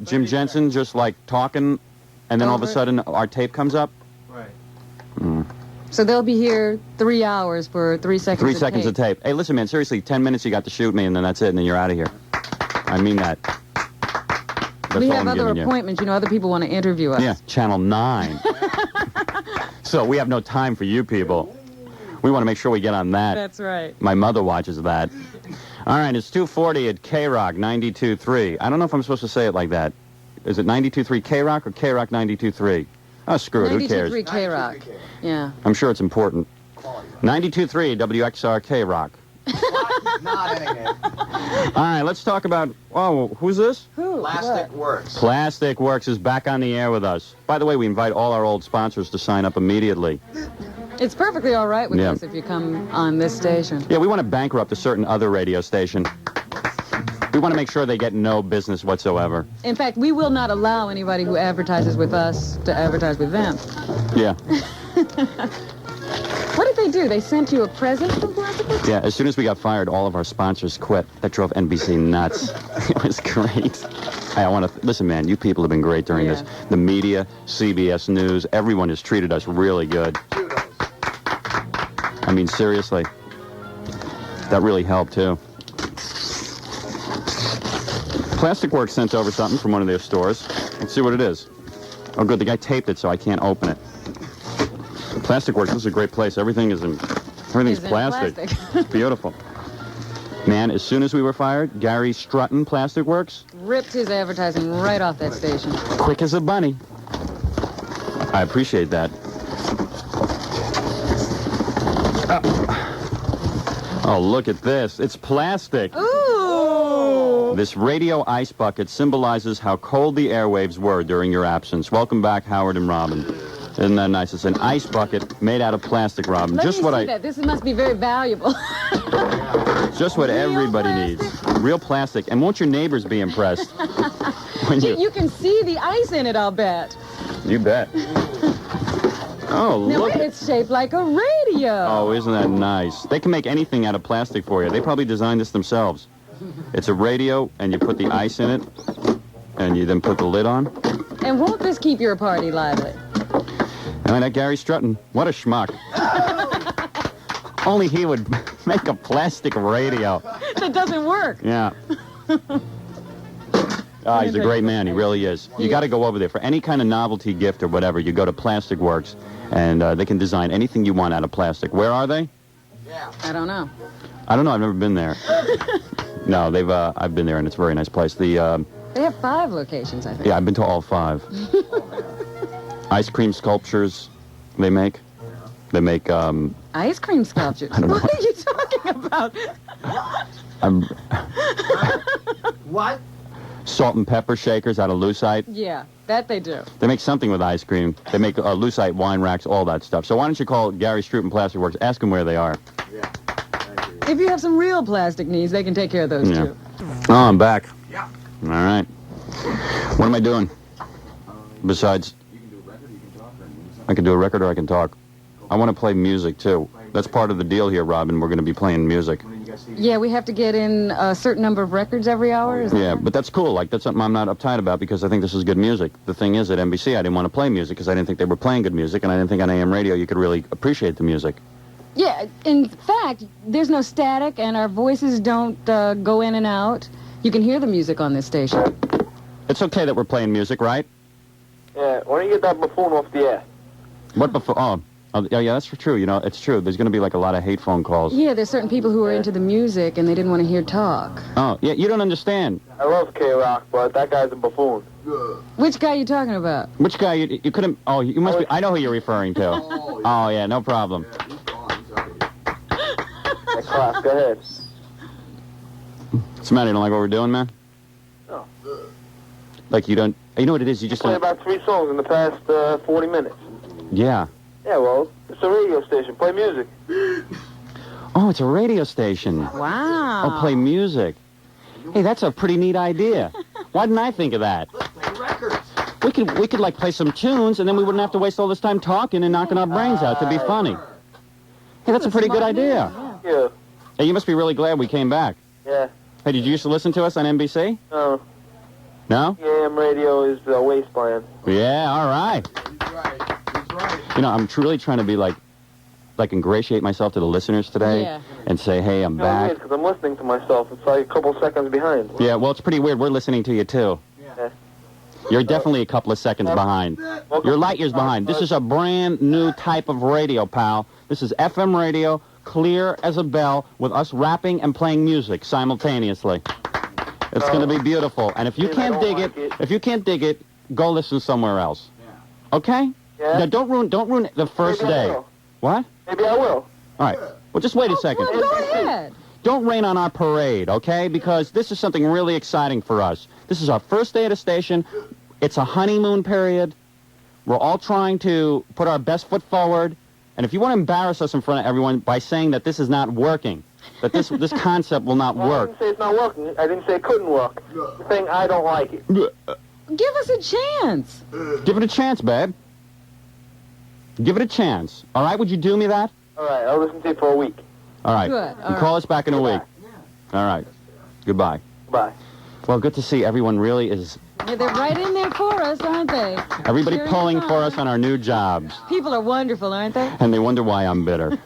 Speaker 8: Jim Jensen just like talking, and then all of a
Speaker 9: Over.
Speaker 8: sudden our tape comes up?
Speaker 10: Right.
Speaker 9: So they'll be here 3 hours for 3 seconds
Speaker 8: 3
Speaker 9: of
Speaker 8: seconds of tape. Hey, listen, man, seriously, 10 minutes you got to shoot me, and then that's it, and then you're out of here. I mean that. That's
Speaker 9: We
Speaker 8: all
Speaker 9: have
Speaker 8: I'm
Speaker 9: other
Speaker 8: giving you.
Speaker 9: appointments. You know, other people want to interview us.
Speaker 8: Yeah, Channel 9. So we have no time for you people. We want to make sure we get on that.
Speaker 9: That's right.
Speaker 8: My mother watches that. All right, it's 2:40 at K-Rock 92.3. I don't know if I'm supposed to say it like that. Is it 92.3 K-Rock or K-Rock 92.3? Oh, screw it. Who cares?
Speaker 9: 92.3 K-Rock. Yeah.
Speaker 8: I'm sure it's important. 92.3 WXRK Rock.
Speaker 7: Not in again.
Speaker 8: All right, let's talk about... Oh, who's this?
Speaker 9: Who?
Speaker 7: Plastic Works.
Speaker 8: Plastic Works is back on the air with us. By the way, we invite all our old sponsors to sign up immediately.
Speaker 9: It's perfectly all right with
Speaker 8: Yeah.
Speaker 9: us if you come on this station.
Speaker 8: Yeah, we want to bankrupt a certain other radio station. We want to make sure they get no business whatsoever.
Speaker 9: In fact, we will not allow anybody who advertises with us to advertise with them.
Speaker 8: Yeah.
Speaker 9: What did they do? They sent you a present from Plastic Works?
Speaker 8: Yeah, as soon as we got fired, all of our sponsors quit. That drove NBC nuts. It was great. Hey, I want to... Listen, man, you people have been great during this. The media, CBS News, everyone has treated us really good. I mean, seriously. That really helped, too. Plastic Works sent over something from one of their stores. Let's see what it is. Oh, good. The guy taped it, so I can't open it. Plastic Works, this is a great place. Everything's plastic. It's beautiful. Man, as soon as we were fired, Gary Strutton, Plastic Works,
Speaker 9: Ripped his advertising right off that station.
Speaker 8: quick as a bunny. I appreciate that. Oh, look at this. It's plastic.
Speaker 9: Ooh!
Speaker 8: This radio ice bucket symbolizes how cold the airwaves were during your absence. Welcome back, Howard and Robin. Isn't that nice? It's an ice bucket made out of plastic, Robin.
Speaker 9: Let
Speaker 8: Just
Speaker 9: me
Speaker 8: what
Speaker 9: see that. This must be very valuable.
Speaker 8: Just what
Speaker 9: Real
Speaker 8: everybody
Speaker 9: plastic?
Speaker 8: needs. Real plastic. And won't your neighbors be impressed? When
Speaker 9: You can see the ice in it, I'll bet.
Speaker 8: You bet. Oh,
Speaker 9: Now,
Speaker 8: look.
Speaker 9: it's shaped like a radio.
Speaker 8: Oh, isn't that nice? They can make anything out of plastic for you. They probably designed this themselves. It's a radio, and you put the ice in it, and you then put the lid on.
Speaker 9: And won't this keep your party lively?
Speaker 8: And that Gary Strutton, what a schmuck. Only he would make a plastic radio.
Speaker 9: That doesn't work.
Speaker 8: Yeah. He's a great man. He really is. You got to go over there. For any kind of novelty gift or whatever, you go to Plastic Works, and they can design anything you want out of plastic. Where are they?
Speaker 9: I don't know.
Speaker 8: I don't know. I've never been there. No, I've been there, and it's a very nice place.
Speaker 9: They have 5 locations, I think.
Speaker 8: Yeah, I've been to all 5. Ice cream sculptures they make. They make,
Speaker 9: Ice cream sculptures?
Speaker 8: I don't know.
Speaker 9: What are you talking about?
Speaker 10: What?
Speaker 8: Salt and pepper shakers out of lucite.
Speaker 9: Yeah, that they do.
Speaker 8: They make something with ice cream. They make lucite wine racks, all that stuff. So why don't you call Gary Strutton Plastic Works, ask them where they are.
Speaker 10: Yeah. Thank you.
Speaker 9: If you have some real plastic needs, they can take care of those,
Speaker 8: Yeah.
Speaker 9: too.
Speaker 8: Oh, I'm back.
Speaker 10: Yeah.
Speaker 8: All right. What am I doing? Besides,
Speaker 7: You can do a record, you can talk, or anything.
Speaker 8: I can do a record or I can talk. I want to play music, too. That's part of the deal here, Robin. We're going to be playing music.
Speaker 7: When did you guys see
Speaker 9: Yeah, we have to get in a certain number of records every hour. Is that
Speaker 8: Yeah,
Speaker 9: right?
Speaker 8: but that's cool. Like, that's something I'm not uptight about because I think this is good music. The thing is, at NBC, I didn't want to play music because I didn't think they were playing good music, and I didn't think on AM radio you could really appreciate the music.
Speaker 9: Yeah, in fact, there's no static, and our voices don't go in and out. You can hear the music on this station.
Speaker 8: It's okay that we're playing music, right?
Speaker 2: Yeah, why don't you get that buffoon off the air?
Speaker 8: What before? Oh, yeah, that's true. You know, it's true. There's going to be like a lot of hate phone calls.
Speaker 9: Yeah, there's certain people who are into the music, and they didn't want to hear talk.
Speaker 8: Oh, yeah, you don't understand.
Speaker 2: I love K-Rock, but that guy's a buffoon.
Speaker 9: Which guy are you talking about?
Speaker 8: Which guy? You couldn't. Oh, you must be. I know who you're referring to. Oh, yeah, no problem.
Speaker 7: Yeah, he's gone. He's already.
Speaker 2: Hey, Clark, go ahead.
Speaker 8: What's the matter? You don't like what we're doing, man?
Speaker 2: No.
Speaker 8: Like you don't. You know what it is? You just
Speaker 2: Play
Speaker 8: don't.
Speaker 2: about 3 songs in the past 40 minutes.
Speaker 8: Yeah.
Speaker 2: Yeah, well, it's a radio station. Play music.
Speaker 8: Oh, it's a radio station.
Speaker 9: Wow.
Speaker 8: Oh, play music. Hey, that's a pretty neat idea. Why didn't I think of that?
Speaker 10: Let's play records.
Speaker 8: We could like play some tunes, and then we wouldn't have to waste all this time talking and knocking our brains out to be funny. Hey, that's a pretty good idea.
Speaker 2: Yeah.
Speaker 8: Hey, you must be really glad we came back.
Speaker 2: Yeah.
Speaker 8: Hey, did you used to listen to us on NBC?
Speaker 2: No.
Speaker 8: No?
Speaker 2: AM radio is the wasteland.
Speaker 8: Yeah, all right.
Speaker 10: He's right. He's right.
Speaker 8: You know, I'm truly trying to be like ingratiate myself to the listeners today
Speaker 9: Yeah.
Speaker 8: and say, hey, I'm
Speaker 2: No,
Speaker 8: back.
Speaker 2: because I'm listening to myself. It's like a couple seconds behind.
Speaker 8: Yeah, well, it's pretty weird. We're listening to you, too.
Speaker 2: Yeah.
Speaker 8: You're definitely a couple of seconds behind. You're light years behind. This is a brand new type of radio, pal. This is FM radio, clear as a bell, with us rapping and playing music simultaneously. It's going to be beautiful. And if you can't dig it, go listen somewhere else. Okay?
Speaker 2: Yeah.
Speaker 8: Now, don't ruin the first
Speaker 2: Maybe I
Speaker 8: day.
Speaker 2: will.
Speaker 8: What?
Speaker 2: Maybe I will.
Speaker 8: All right. Well, just wait a second.
Speaker 9: Well, go ahead.
Speaker 8: Don't rain on our parade, okay? Because this is something really exciting for us. This is our first day at a station. It's a honeymoon period. We're all trying to put our best foot forward. And if you want to embarrass us in front of everyone by saying that this is not working, that this concept will not
Speaker 2: Well, I
Speaker 8: work.
Speaker 2: didn't say it's not working. I didn't say it couldn't work. The thing, I don't like it.
Speaker 9: Give us a chance.
Speaker 8: Give it a chance, babe. Give it a chance. All right, would you do me that?
Speaker 2: All right, I'll listen to you for a week.
Speaker 8: All right.
Speaker 9: Good, all
Speaker 8: And call us back in a week. All right. Goodbye.
Speaker 2: Bye.
Speaker 8: Well, good to see everyone really is,
Speaker 9: Yeah, they're right in there for us, aren't they?
Speaker 8: everybody
Speaker 9: Cheering
Speaker 8: pulling
Speaker 9: us
Speaker 8: for
Speaker 9: on.
Speaker 8: us on our new jobs.
Speaker 9: People are wonderful, aren't they?
Speaker 8: And they wonder why I'm bitter.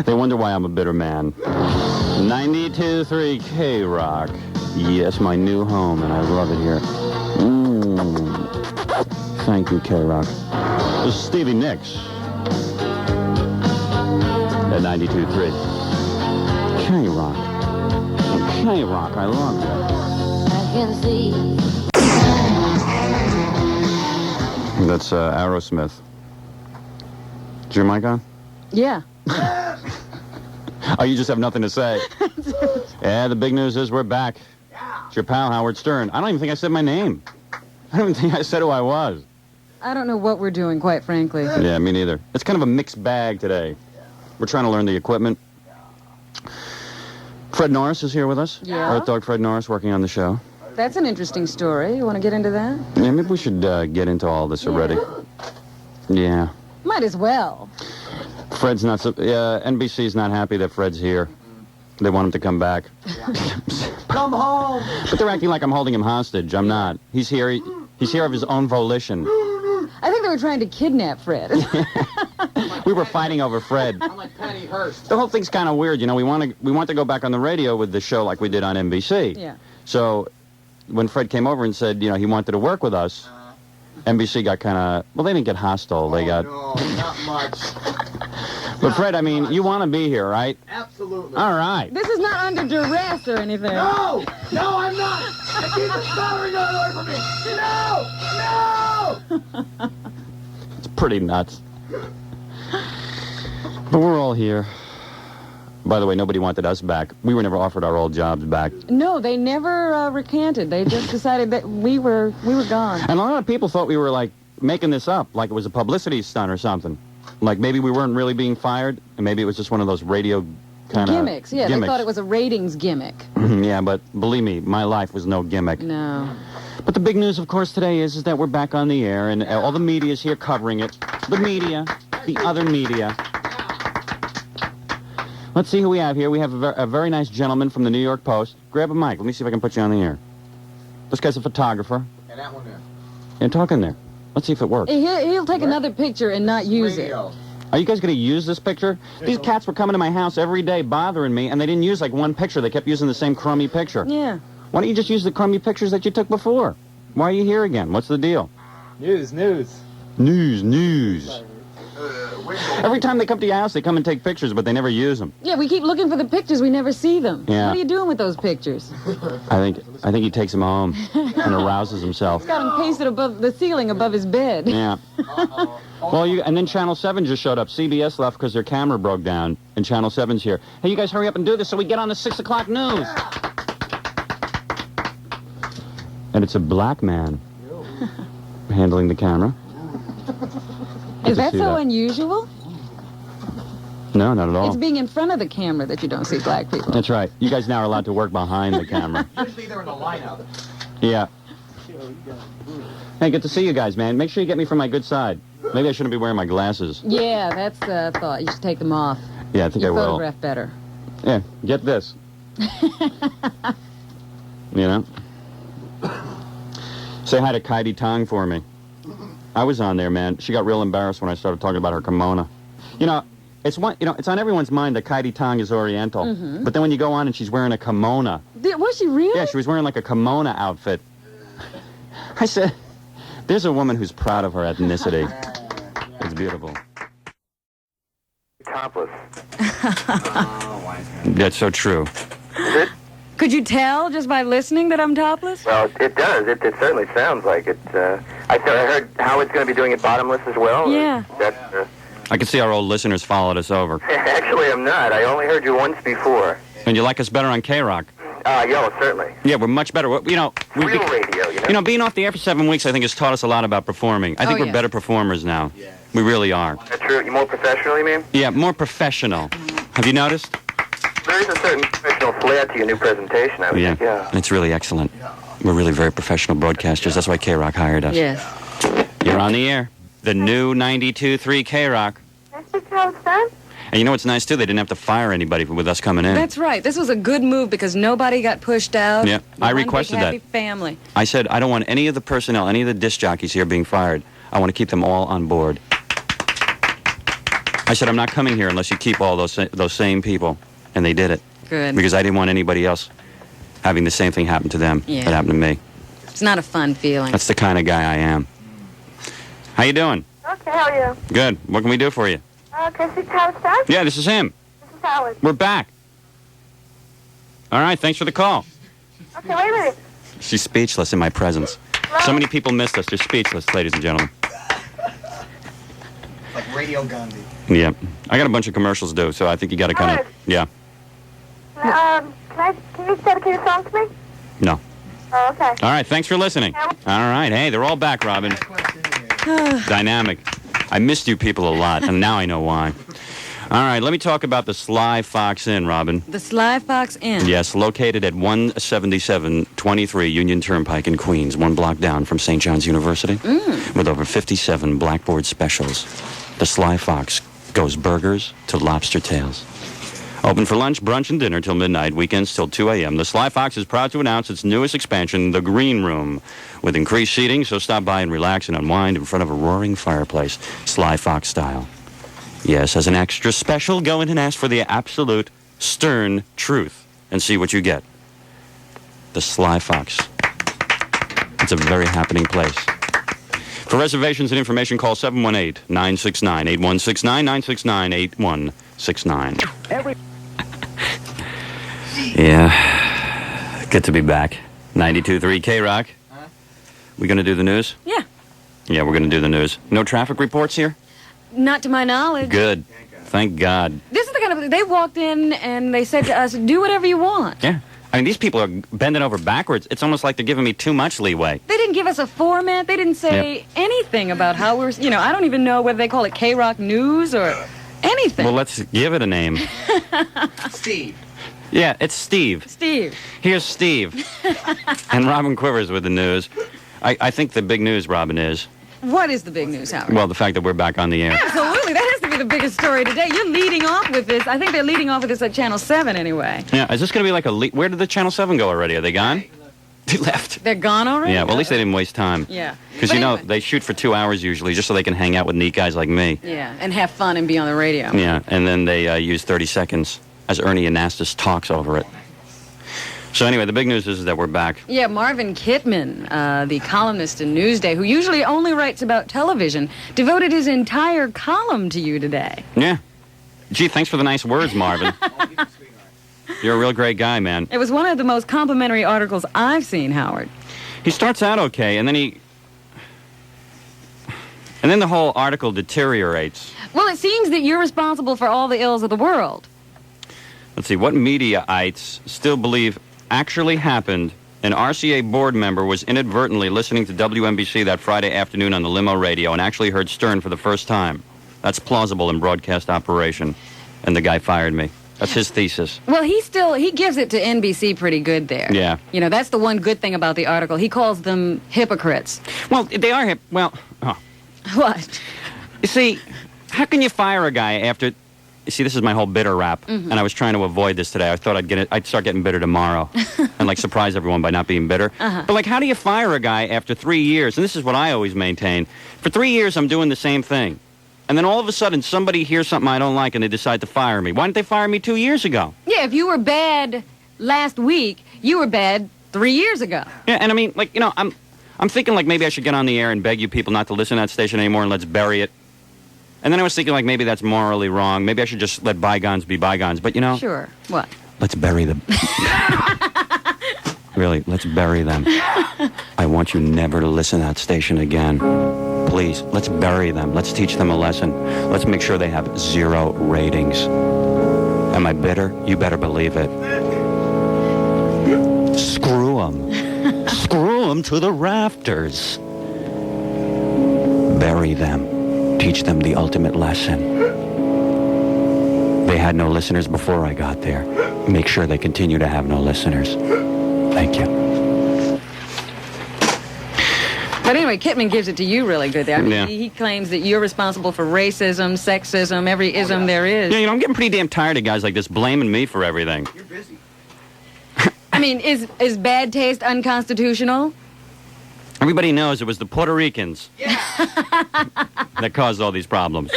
Speaker 8: They wonder why I'm a bitter man. 92.3 K-Rock. Yes, my new home, and I love it here. Thank you, K-Rock. This is Stevie Nicks at 92.3. K-Rock. K-Rock, I love you.
Speaker 5: I can see.
Speaker 8: That's Aerosmith. Is your mic on?
Speaker 9: Yeah.
Speaker 8: Oh, you just have nothing to say. Yeah, the big news is we're back. It's your pal, Howard Stern. I don't even think I said my name. I don't even think I said who I was.
Speaker 9: I don't know what we're doing, quite frankly.
Speaker 8: Yeah, me neither. It's kind of a mixed bag today. We're trying to learn the equipment. Fred Norris is here with us.
Speaker 9: Yeah.
Speaker 8: Earth Dog Fred Norris working on the show.
Speaker 9: That's an interesting story. You want to get into that?
Speaker 8: Yeah, maybe we should get into all this already. Yeah.
Speaker 9: Might as well.
Speaker 8: Fred's not so... NBC's not happy that Fred's here. They want him to come back.
Speaker 10: Come home.
Speaker 8: But they're acting like I'm holding him hostage. I'm not. He's here. He's here of his own volition.
Speaker 9: I think they were trying to kidnap Fred.
Speaker 8: We were fighting over Fred.
Speaker 10: I'm like Penny Hearst.
Speaker 8: The whole thing's kind of weird. You know, we want to go back on the radio with the show like we did on NBC.
Speaker 9: Yeah.
Speaker 8: So when Fred came over and said, you know, he wanted to work with us, NBC got kind of... Well, they didn't get hostile. They got...
Speaker 10: No, not much.
Speaker 8: But Fred, I mean, you want to be here, right?
Speaker 10: Absolutely.
Speaker 8: All right.
Speaker 9: This is not under duress or anything.
Speaker 10: No! No, I'm not! I keep the salary going away from me! No! No!
Speaker 8: It's pretty nuts. But we're all here. By the way, nobody wanted us back. We were never offered our old jobs back.
Speaker 9: No, they never recanted. They just decided that we were gone.
Speaker 8: And a lot of people thought we were, like, making this up, like it was a publicity stunt or something. Like maybe we weren't really being fired, and maybe it was just one of those radio kind of
Speaker 9: gimmicks. Yeah, they thought it was a ratings gimmick.
Speaker 8: Yeah, but believe me, my life was no gimmick.
Speaker 9: No.
Speaker 8: But the big news, of course, today is that we're back on the air, and all the media's here covering it. The media, the other media. Let's see who we have here. We have a very nice gentleman from the New York Post. Grab a mic. Let me see if I can put you on the air. This guy's a photographer.
Speaker 10: And that one there.
Speaker 8: And talk in there. Let's see if it works.
Speaker 9: He'll take another picture and not use
Speaker 10: Radio.
Speaker 8: Are you guys going to use this picture? These cats were coming to my house every day bothering me, and they didn't use like one picture. They kept using the same crummy picture.
Speaker 9: it. Yeah.
Speaker 8: Why don't you just use the crummy pictures that you took before? Why are you here again? What's the deal?
Speaker 10: News.
Speaker 8: News. Every time they come to your house, they come and take pictures, but they never use them.
Speaker 9: Yeah, we keep looking for the pictures. We never see them.
Speaker 8: Yeah.
Speaker 9: What are you doing with those pictures?
Speaker 8: I think he takes them home and arouses himself.
Speaker 9: Got them pasted above the ceiling above his bed.
Speaker 8: Yeah. Well, and then Channel 7 just showed up. CBS left because their camera broke down, and Channel 7's here. Hey, you guys hurry up and do this so we get on the 6 o'clock news. And it's a black man handling the camera.
Speaker 9: Is that so unusual?
Speaker 8: No, not at all.
Speaker 9: It's being in front of the camera that you don't see black people.
Speaker 8: That's right. You guys now are allowed to work behind the camera.
Speaker 10: Usually they're in the lineup.
Speaker 8: Yeah. Hey, good to see you guys, man. Make sure you get me from my good side. Maybe I shouldn't be wearing my glasses.
Speaker 9: Yeah, that's the thought. You should take them off.
Speaker 8: Yeah, I think
Speaker 9: You
Speaker 8: I will.
Speaker 9: photograph better.
Speaker 8: Yeah, get this. You know? Say hi to Kaidi Tong for me. I was on there, man. She got real embarrassed when I started talking about her kimono. You know, it's on everyone's mind that Kaidi Tong is Oriental.
Speaker 9: Mm-hmm.
Speaker 8: But then when you go on and she's wearing a kimono.
Speaker 9: Was she really?
Speaker 8: Yeah, she was wearing like a kimono outfit. I said, there's a woman who's proud of her ethnicity. It's beautiful.
Speaker 2: Topless.
Speaker 8: That's so true.
Speaker 2: Is it?
Speaker 9: Could you tell just by listening that I'm topless?
Speaker 2: Well, it does. It certainly sounds like it. I heard Howard's going to be doing it bottomless as well.
Speaker 9: Yeah.
Speaker 8: I can see our old listeners followed us over.
Speaker 2: Actually, I'm not. I only heard you once before.
Speaker 8: And you like us better on K-Rock?
Speaker 2: Yeah, certainly.
Speaker 8: Yeah, we're much better. You know,
Speaker 2: Real radio, you know?
Speaker 8: You know, being off the air for 7 weeks, I think, has taught us a lot about performing. I think we're better performers now. Yeah. We really are.
Speaker 2: That's true. You're more professional, you mean?
Speaker 8: Yeah, more professional. Have you noticed?
Speaker 2: There is a certain professional flair to your new presentation, I would think, yeah.
Speaker 8: It's really excellent. We're really very professional broadcasters. That's why K-Rock hired us.
Speaker 9: Yes.
Speaker 8: You're on the air. The new 92.3 K-Rock.
Speaker 11: That's how it's done?
Speaker 8: And you know what's nice, too? They didn't have to fire anybody with us coming in.
Speaker 9: That's right. This was a good move because nobody got pushed out.
Speaker 8: Yeah, I requested
Speaker 9: happy
Speaker 8: that.
Speaker 9: Family.
Speaker 8: I said, I don't want any of the personnel, any of the disc jockeys here being fired. I want to keep them all on board. I said, I'm not coming here unless you keep all those same people. And they did it.
Speaker 9: Good.
Speaker 8: Because I didn't want anybody else having the same thing happen to them that happened to me.
Speaker 9: It's not a fun feeling.
Speaker 8: That's the kind of guy I am. How you doing?
Speaker 11: Okay, how are you?
Speaker 8: Good. What can we do for you?
Speaker 11: Can I see Howard Stern?
Speaker 8: Yeah, this is him.
Speaker 11: This is Howard.
Speaker 8: We're back. All right, thanks for the call.
Speaker 11: Okay, wait a minute.
Speaker 8: She's speechless in my presence.
Speaker 11: Hello?
Speaker 8: So many people missed us. They're speechless, ladies and gentlemen.
Speaker 10: Like Radio Gandhi.
Speaker 8: Yeah. I got a bunch of commercials to do, so I think you got to kind of...
Speaker 11: Howard.
Speaker 8: Yeah.
Speaker 11: Can you dedicate a song to me?
Speaker 8: No.
Speaker 11: Oh, okay.
Speaker 8: All right, thanks for listening. All right, hey, they're all back, Robin. Dynamic. I missed you people a lot, and now I know why. All right, let me talk about the Sly Fox Inn, Robin.
Speaker 9: The Sly Fox Inn.
Speaker 8: Yes, located at 17723 Union Turnpike in Queens, 1 block down from St. John's University, with over 57 blackboard specials. The Sly Fox goes burgers to lobster tails. Open for lunch, brunch, and dinner till midnight, weekends till 2 a.m. The Sly Fox is proud to announce its newest expansion, the Green Room, with increased seating, so stop by and relax and unwind in front of a roaring fireplace, Sly Fox style. Yes, as an extra special, go in and ask for the absolute stern truth and see what you get. The Sly Fox. It's a very happening place. For reservations and information, call 718-969-8169, 969-8169. Yeah, good to be back. 92.3 K-Rock. We gonna do the news?
Speaker 9: Yeah.
Speaker 8: Yeah, we're gonna do the news. No traffic reports here?
Speaker 9: Not to my knowledge.
Speaker 8: Good. Thank God.
Speaker 9: This is the kind of... They walked in and they said to us, do whatever you want.
Speaker 8: Yeah. I mean, these people are bending over backwards. It's almost like they're giving me too much leeway.
Speaker 9: They didn't give us a format. They didn't say anything about how we're... You know, I don't even know whether they call it K-Rock News or anything.
Speaker 8: Well, let's give it a name.
Speaker 7: Steve.
Speaker 8: Yeah, it's Steve.
Speaker 9: Steve.
Speaker 8: Here's Steve. And Robin Quivers with the news. I think the big news, Robin, is...
Speaker 9: What is the big news, Howard?
Speaker 8: Well, the fact that we're back on the air.
Speaker 9: Absolutely. That has to be the biggest story today. You're leading off with this. I think they're leading off with this at Channel 7 anyway.
Speaker 8: Yeah, is this going to be like a... Where did the Channel 7 go already? Are they gone? They left.
Speaker 9: They're gone already?
Speaker 8: Yeah, well, at least they didn't waste time.
Speaker 9: Yeah.
Speaker 8: Because,
Speaker 9: But
Speaker 8: you know,
Speaker 9: anyway.
Speaker 8: they shoot for 2 hours usually just so they can hang out with neat guys like me.
Speaker 9: Yeah, and have fun and be on the radio.
Speaker 8: Yeah, and then they use 30 seconds as Ernie Anastas talks over it. So anyway, the big news is that we're back.
Speaker 9: Yeah, Marvin Kittman, the columnist in Newsday, who usually only writes about television, devoted his entire column to you today.
Speaker 8: Yeah. Gee, thanks for the nice words, Marvin. You're a real great guy, man.
Speaker 9: It was one of the most complimentary articles I've seen, Howard.
Speaker 8: He starts out okay, and then the whole article deteriorates.
Speaker 9: Well, it seems that you're responsible for all the ills of the world.
Speaker 8: Let's see, what mediaites still believe actually happened? An RCA board member was inadvertently listening to WNBC that Friday afternoon on the limo radio and actually heard Stern for the first time. That's plausible in broadcast operation. And the guy fired me. That's his thesis.
Speaker 9: Well, he gives it to NBC pretty good there.
Speaker 8: Yeah.
Speaker 9: You know, that's the one good thing about the article. He calls them hypocrites.
Speaker 8: Well, they are
Speaker 9: What?
Speaker 8: You see, how can you fire a guy after... You see, this is my whole bitter rap, and I was trying to avoid this today. I thought I'd start getting bitter tomorrow and, like, surprise everyone by not being bitter. But, like, how do you fire a guy after 3 years? And this is what I always maintain. For 3 years, I'm doing the same thing. And then all of a sudden, somebody hears something I don't like, and they decide to fire me. Why didn't they fire me 2 years ago?
Speaker 9: Yeah, if you were bad last week, you were bad 3 years ago.
Speaker 8: Yeah, and I mean, like, you know, I'm thinking, like, maybe I should get on the air and beg you people not to listen to that station anymore and let's bury it. And then I was thinking, like, maybe that's morally wrong. Maybe I should just let bygones be bygones. But, you know...
Speaker 9: Sure. What?
Speaker 8: Let's bury them. Really, let's bury them. I want you never to listen to that station again. Please, let's bury them. Let's teach them a lesson. Let's make sure they have 0 ratings. Am I bitter? You better believe it. Screw them. Screw them to the rafters. Bury them. Teach them the ultimate lesson. They had no listeners before I got there. Make sure they continue to have no listeners. Thank you.
Speaker 9: But anyway, Kittman gives it to you really good there. I mean,
Speaker 8: Yeah.
Speaker 9: he claims that you're responsible for racism, sexism, every ism there is.
Speaker 8: Yeah, you know, I'm getting pretty damn tired of guys like this blaming me for everything.
Speaker 7: You're busy.
Speaker 9: I mean, is bad taste unconstitutional?
Speaker 8: Everybody knows it was the Puerto Ricans that caused all these problems.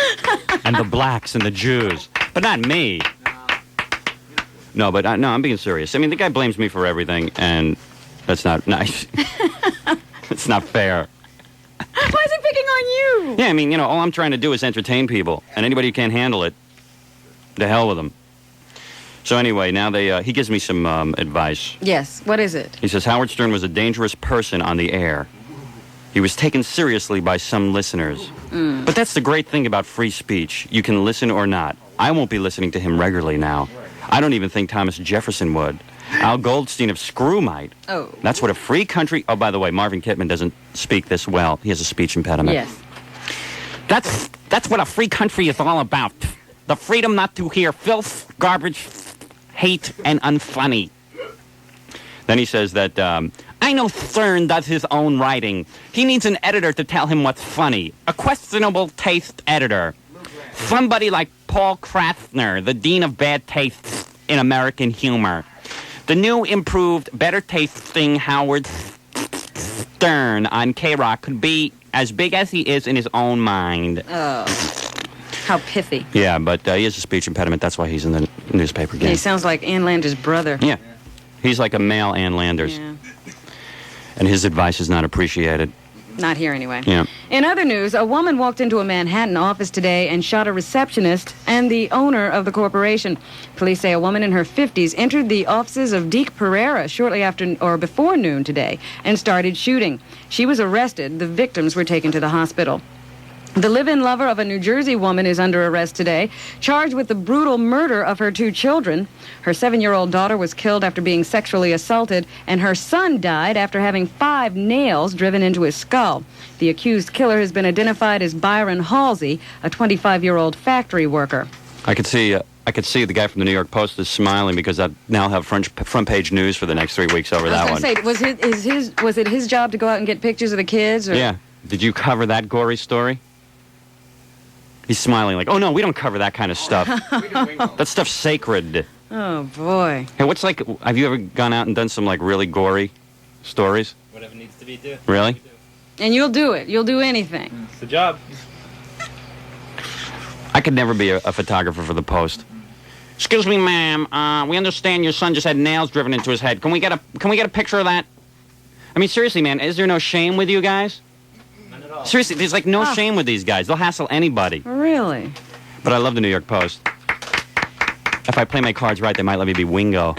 Speaker 8: And the blacks and the Jews. But not me. No, but no, I'm being serious. I mean, the guy blames me for everything, and that's not nice. It's not fair.
Speaker 9: Why is he picking on you?
Speaker 8: Yeah, I mean, you know, all I'm trying to do is entertain people. And anybody who can't handle it, to hell with them. So anyway, now he gives me some advice.
Speaker 9: Yes, what is it?
Speaker 8: He says, Howard Stern was a dangerous person on the air. He was taken seriously by some listeners. But that's the great thing about free speech. You can listen or not. I won't be listening to him regularly now. I don't even think Thomas Jefferson would. Al Goldstein of Screwmite.
Speaker 9: Oh.
Speaker 8: That's what a free country... Oh, by the way, Marvin Kittman doesn't speak this well. He has a speech impediment.
Speaker 9: Yes.
Speaker 8: That's what a free country is all about. The freedom not to hear filth, garbage, hate, and unfunny. Then he says that, I know Stern does his own writing. He needs an editor to tell him what's funny. A questionable taste editor. Somebody like Paul Krassner, the dean of bad tastes in American humor. The new, improved, better tasting Howard Stern on K-Rock could be as big as he is in his own mind.
Speaker 9: Oh, how pithy.
Speaker 8: Yeah, but he has a speech impediment. That's why he's in the newspaper game.
Speaker 9: He sounds like Ann Landers' brother.
Speaker 8: Yeah. He's like a male Ann Landers.
Speaker 9: Yeah.
Speaker 8: And his advice is not appreciated.
Speaker 9: Not here anyway.
Speaker 8: Yeah.
Speaker 9: In other news, a woman walked into a Manhattan office today and shot a receptionist and the owner of the corporation. Police say a woman in her 50s entered the offices of Deke Pereira shortly after or before noon today and started shooting. She was arrested. The victims were taken to the hospital. The live-in lover of a New Jersey woman is under arrest today, charged with the brutal murder of her 2 children. Her 7-year-old daughter was killed after being sexually assaulted, and her son died after having 5 nails driven into his skull. The accused killer has been identified as Byron Halsey, a 25-year-old factory worker.
Speaker 8: I could see the guy from the New York Post is smiling because I now have front page news for the next 3 weeks over that one.
Speaker 9: I was going to say, was it his job to go out and get pictures of the kids? Or?
Speaker 8: Yeah. Did you cover that gory story? He's smiling like, oh, no, we don't cover that kind of stuff. That stuff's sacred.
Speaker 9: Oh, boy.
Speaker 8: Hey, have you ever gone out and done some, like, really gory stories?
Speaker 12: Whatever needs to be done.
Speaker 8: Really?
Speaker 9: And you'll do it. You'll do anything.
Speaker 12: It's the job.
Speaker 8: I could never be a photographer for the Post. Excuse me, ma'am. We understand your son just had nails driven into his head. Can we get a picture of that? I mean, seriously, man, is there no shame with you guys?
Speaker 12: None at all.
Speaker 8: Seriously, there's like no shame with these guys. They'll hassle anybody.
Speaker 9: Really?
Speaker 8: But I love the New York Post. If I play my cards right, they might let me be Wingo.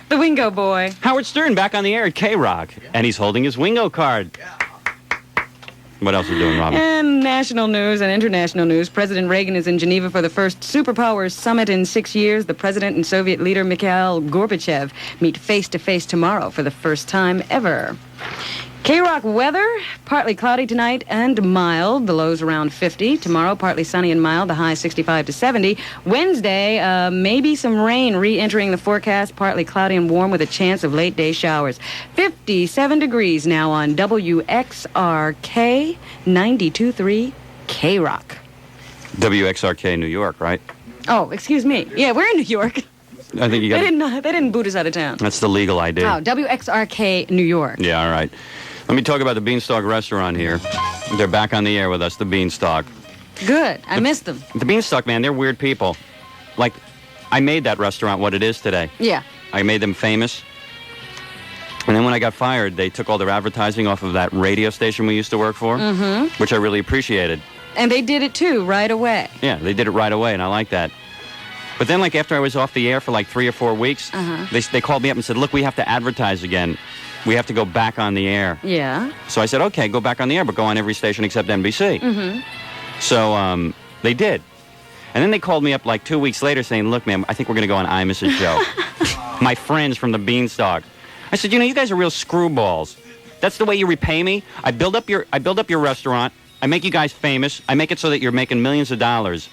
Speaker 9: The Wingo boy.
Speaker 8: Howard Stern back on the air at K-Rock. And he's holding his Wingo card. What else are you doing, Robin?
Speaker 9: And national news and international news. President Reagan is in Geneva for the first superpowers summit in 6 years. The president and Soviet leader Mikhail Gorbachev meet face-to-face tomorrow for the first time ever. K-Rock weather, partly cloudy tonight and mild, the lows around 50. Tomorrow, partly sunny and mild, the high 65 to 70. Wednesday, maybe some rain re-entering the forecast, partly cloudy and warm with a chance of late-day showers. 57 degrees now on WXRK 92.3 K-Rock.
Speaker 8: WXRK New York, right?
Speaker 9: Oh, excuse me. Yeah, we're in New York.
Speaker 8: I think you got
Speaker 9: They didn't boot us out of town.
Speaker 8: That's the legal ID.
Speaker 9: Oh, WXRK New York.
Speaker 8: Yeah, all right. Let me talk about the Beanstalk restaurant here. They're back on the air with us, the Beanstalk.
Speaker 9: Good. I missed them.
Speaker 8: The Beanstalk, man, they're weird people. Like, I made that restaurant what it is today.
Speaker 9: Yeah.
Speaker 8: I made them famous. And then when I got fired, they took all their advertising off of that radio station we used to work for, which I really appreciated.
Speaker 9: And they did it, too, right away.
Speaker 8: Yeah, they did it right away, and I like that. But then, like, after I was off the air for like 3 or 4 weeks, they called me up and said, look, we have to advertise again. We have to go back on the air.
Speaker 9: Yeah.
Speaker 8: So I said, okay, go back on the air, but go on every station except NBC. So they did. And then they called me up like 2 weeks later saying, look, man, I think we're going to go on Imus's show. My friends from the Beanstalk. I said, you guys are real screwballs. That's the way you repay me? I build up your restaurant. I make you guys famous. I make it so that you're making millions of dollars.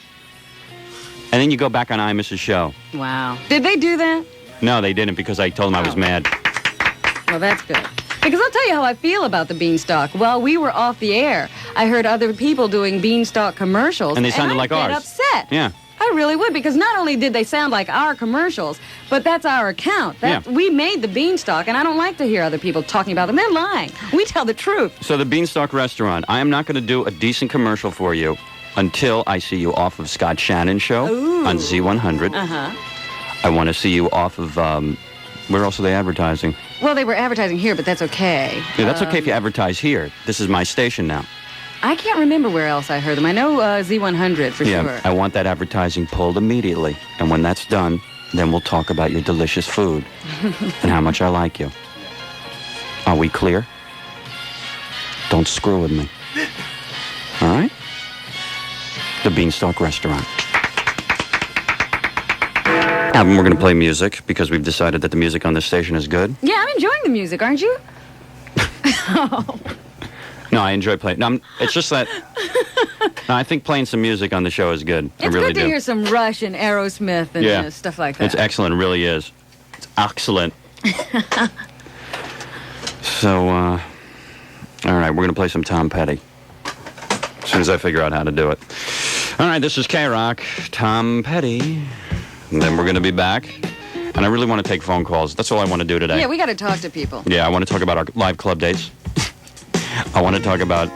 Speaker 8: And then you go back on Imus's show.
Speaker 9: Wow. Did they do that?
Speaker 8: No, they didn't because I told them I was mad.
Speaker 9: Well, that's good. Because I'll tell you how I feel about the Beanstalk. While we were off the air, I heard other people doing Beanstalk commercials.
Speaker 8: And they sounded like ours.
Speaker 9: I'd get upset.
Speaker 8: Yeah.
Speaker 9: I really would, because not only did they sound like our commercials, but that's our account. We made the Beanstalk, and I don't like to hear other people talking about them. They're lying. We tell the truth.
Speaker 8: So the Beanstalk restaurant, I am not going to do a decent commercial for you until I see you off of Scott Shannon's show on Z100. I want to see you off of, where else are they advertising?
Speaker 9: Well, they were advertising here, but that's okay.
Speaker 8: Yeah, that's okay if you advertise here. This is my station now.
Speaker 9: I can't remember where else I heard them. I know Z100 for sure.
Speaker 8: I want that advertising pulled immediately. And when that's done, then we'll talk about your delicious food and how much I like you. Are we clear? Don't screw with me. All right? The Beanstalk Restaurant. And we're going to play music because we've decided that the music on this station is good.
Speaker 9: Yeah, I'm enjoying the music, aren't you?
Speaker 8: No, I enjoy playing. No, it's just that. No, I think playing some music on the show is good. I
Speaker 9: It's
Speaker 8: really
Speaker 9: good to
Speaker 8: do.
Speaker 9: hear some Rush and Aerosmith and
Speaker 8: Yeah.
Speaker 9: stuff like that.
Speaker 8: It's excellent. It really is. It's excellent. So, all right, we're going to play some Tom Petty as soon as I figure out how to do it. All right, this is K-Rock, Tom Petty. And then we're going to be back. And I really want to take phone calls. That's all I want to do today.
Speaker 9: Yeah, we got to talk to people.
Speaker 8: Yeah, I want to talk about our live club dates. I want to talk about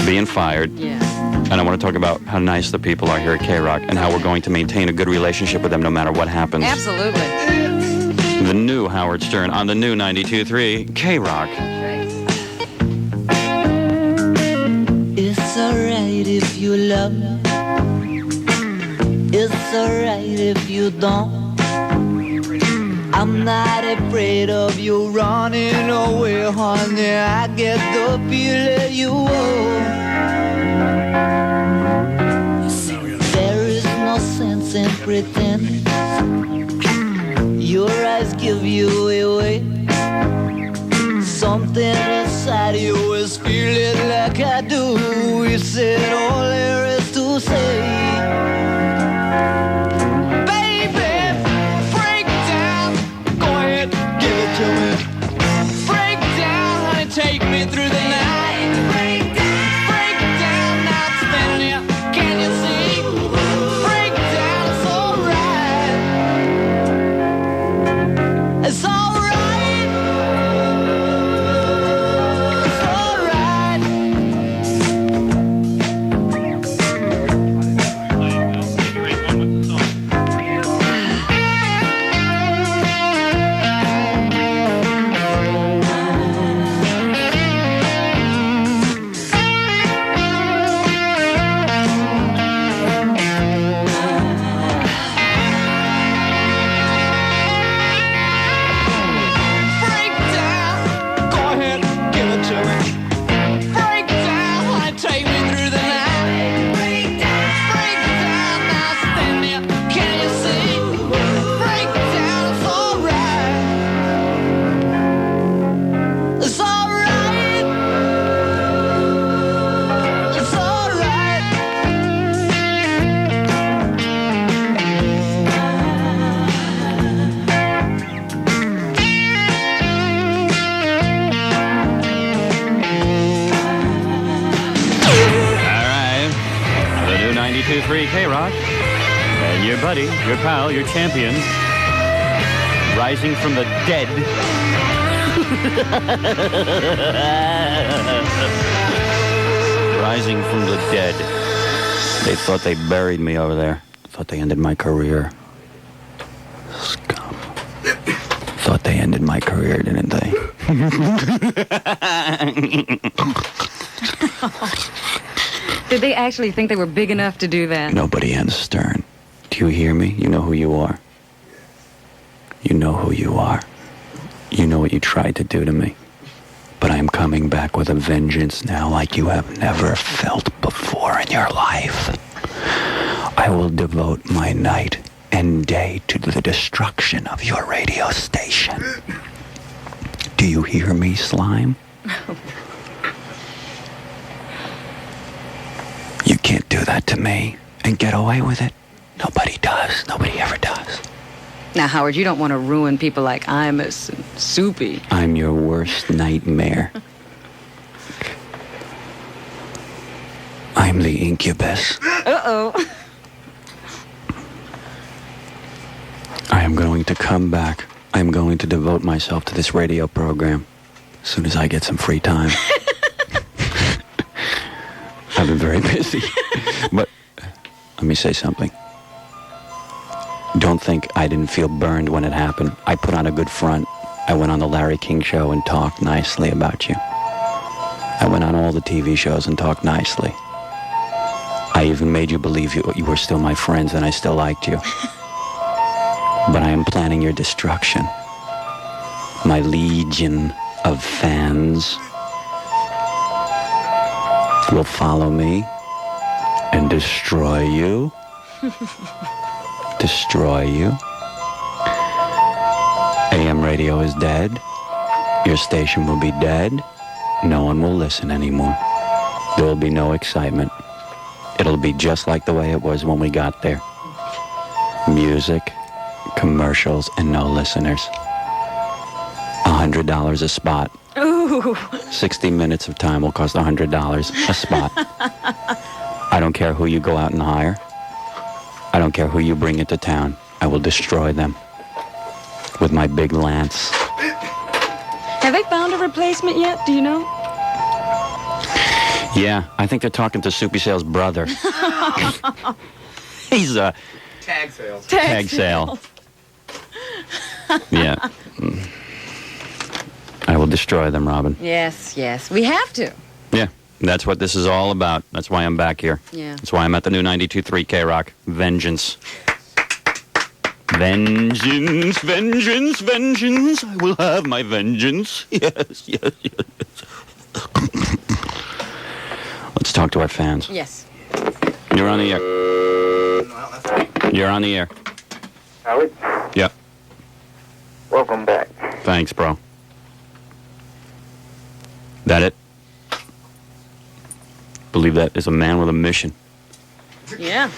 Speaker 8: being fired.
Speaker 9: Yeah.
Speaker 8: And I want to talk about how nice the people are here at K-Rock and how we're going to maintain a good relationship with them no matter what happens.
Speaker 9: Absolutely.
Speaker 8: The new Howard Stern on the new 92.3 K-Rock.
Speaker 5: It's alright if you love me. It's alright if you don't. I'm not afraid of you running away, honey. I get the feeling you owe. There is no sense in pretending. Your eyes give you away. Something inside you is feeling like I do. You said all there is to say. Take me through the night. Break down, not spinning you. Can you see? Break down, it's alright. It's alright. It's alright.
Speaker 8: K-Rock, and your buddy, your pal, your champion, rising from the dead. Rising from the dead. They thought they buried me over there. Thought they ended my career. Scum. Thought they ended my career, didn't they?
Speaker 9: Did they actually think they were big enough to do that?
Speaker 8: Nobody ends Stern. Do you hear me? You know who you are. You know who you are. You know what you tried to do to me. But I am coming back with a vengeance now like you have never felt before in your life. I will devote my night and day to the destruction of your radio station. Do you hear me, Slime? You can't do that to me and get away with it. Nobody does. Nobody ever does.
Speaker 9: Now, Howard, you don't want to ruin people like Imus and Soupy.
Speaker 8: I'm your worst nightmare. I'm the incubus.
Speaker 9: Uh-oh.
Speaker 8: I am going to come back. I am going to devote myself to this radio program as soon as I get some free time. I've been very busy. But let me say something. Don't think I didn't feel burned when it happened. I put on a good front. I went on the Larry King show and talked nicely about you. I went on all the TV shows and talked nicely. I even made you believe you were still my friends and I still liked you. But I am planning your destruction. My legion of fans will follow me and destroy you. Destroy you. radio is dead. Your station will be dead. No one will listen anymore. There will be no excitement. It'll be just like the way it was when we got there. Music, commercials, and no listeners. $100 a spot.
Speaker 9: Ooh.
Speaker 8: 60 minutes of time will cost $100 a spot. I don't care who you go out and hire. I don't care who you bring into town. I will destroy them with my big lance.
Speaker 9: Have they found a replacement yet? Do you know?
Speaker 8: Yeah, I think they're talking to Soupy Sale's brother. He's a
Speaker 7: Tag sales.
Speaker 8: tag sale. Yeah. I will destroy them, Robin.
Speaker 9: Yes, yes. We have to.
Speaker 8: Yeah, that's what this is all about. That's why I'm back here.
Speaker 9: Yeah.
Speaker 8: That's why I'm at the new 92.3 K-Rock. Vengeance. Vengeance, vengeance, vengeance. I will have my vengeance. Yes, yes, yes. Let's talk to our fans.
Speaker 9: Yes.
Speaker 8: You're on the air. You're on the air.
Speaker 13: Howard,
Speaker 8: Yep.
Speaker 13: welcome back.
Speaker 8: Thanks, bro. That it? Believe that is a man with a mission.
Speaker 9: Yeah.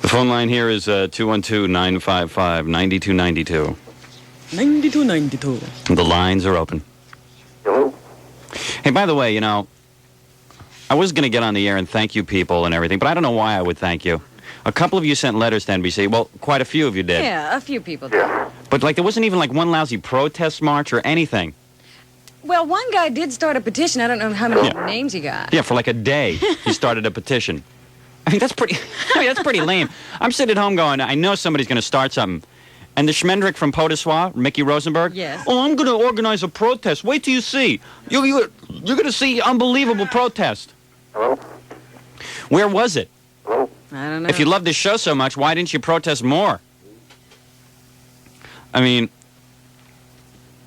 Speaker 8: The phone line here is 212-955-9292.
Speaker 9: 9292.
Speaker 8: The lines are open.
Speaker 13: Hello?
Speaker 8: Hey, by the way, you know, I was going to get on the air and thank you people and everything, but I don't know why I would thank you. A couple of you sent letters to NBC. Well, quite a few of you did.
Speaker 9: Yeah, a few people did.
Speaker 13: Yeah.
Speaker 8: But, like, there wasn't even, like, one lousy protest march or anything.
Speaker 9: Well, one guy did start a petition. I don't know how many
Speaker 8: Yeah.
Speaker 9: names he got.
Speaker 8: Yeah, for like a day, he started a petition. I mean, that's pretty. That's pretty lame. I'm sitting at home going, I know somebody's going to start something, and the Schmendrick from Potosois, Mickey Rosenberg.
Speaker 9: Yes.
Speaker 8: Oh, I'm going to organize a protest. Wait till you see. You're going to see unbelievable protest.
Speaker 13: Hello?
Speaker 8: Where was it?
Speaker 13: Hello?
Speaker 9: I don't know.
Speaker 8: If you love this show so much, why didn't you protest more? I mean,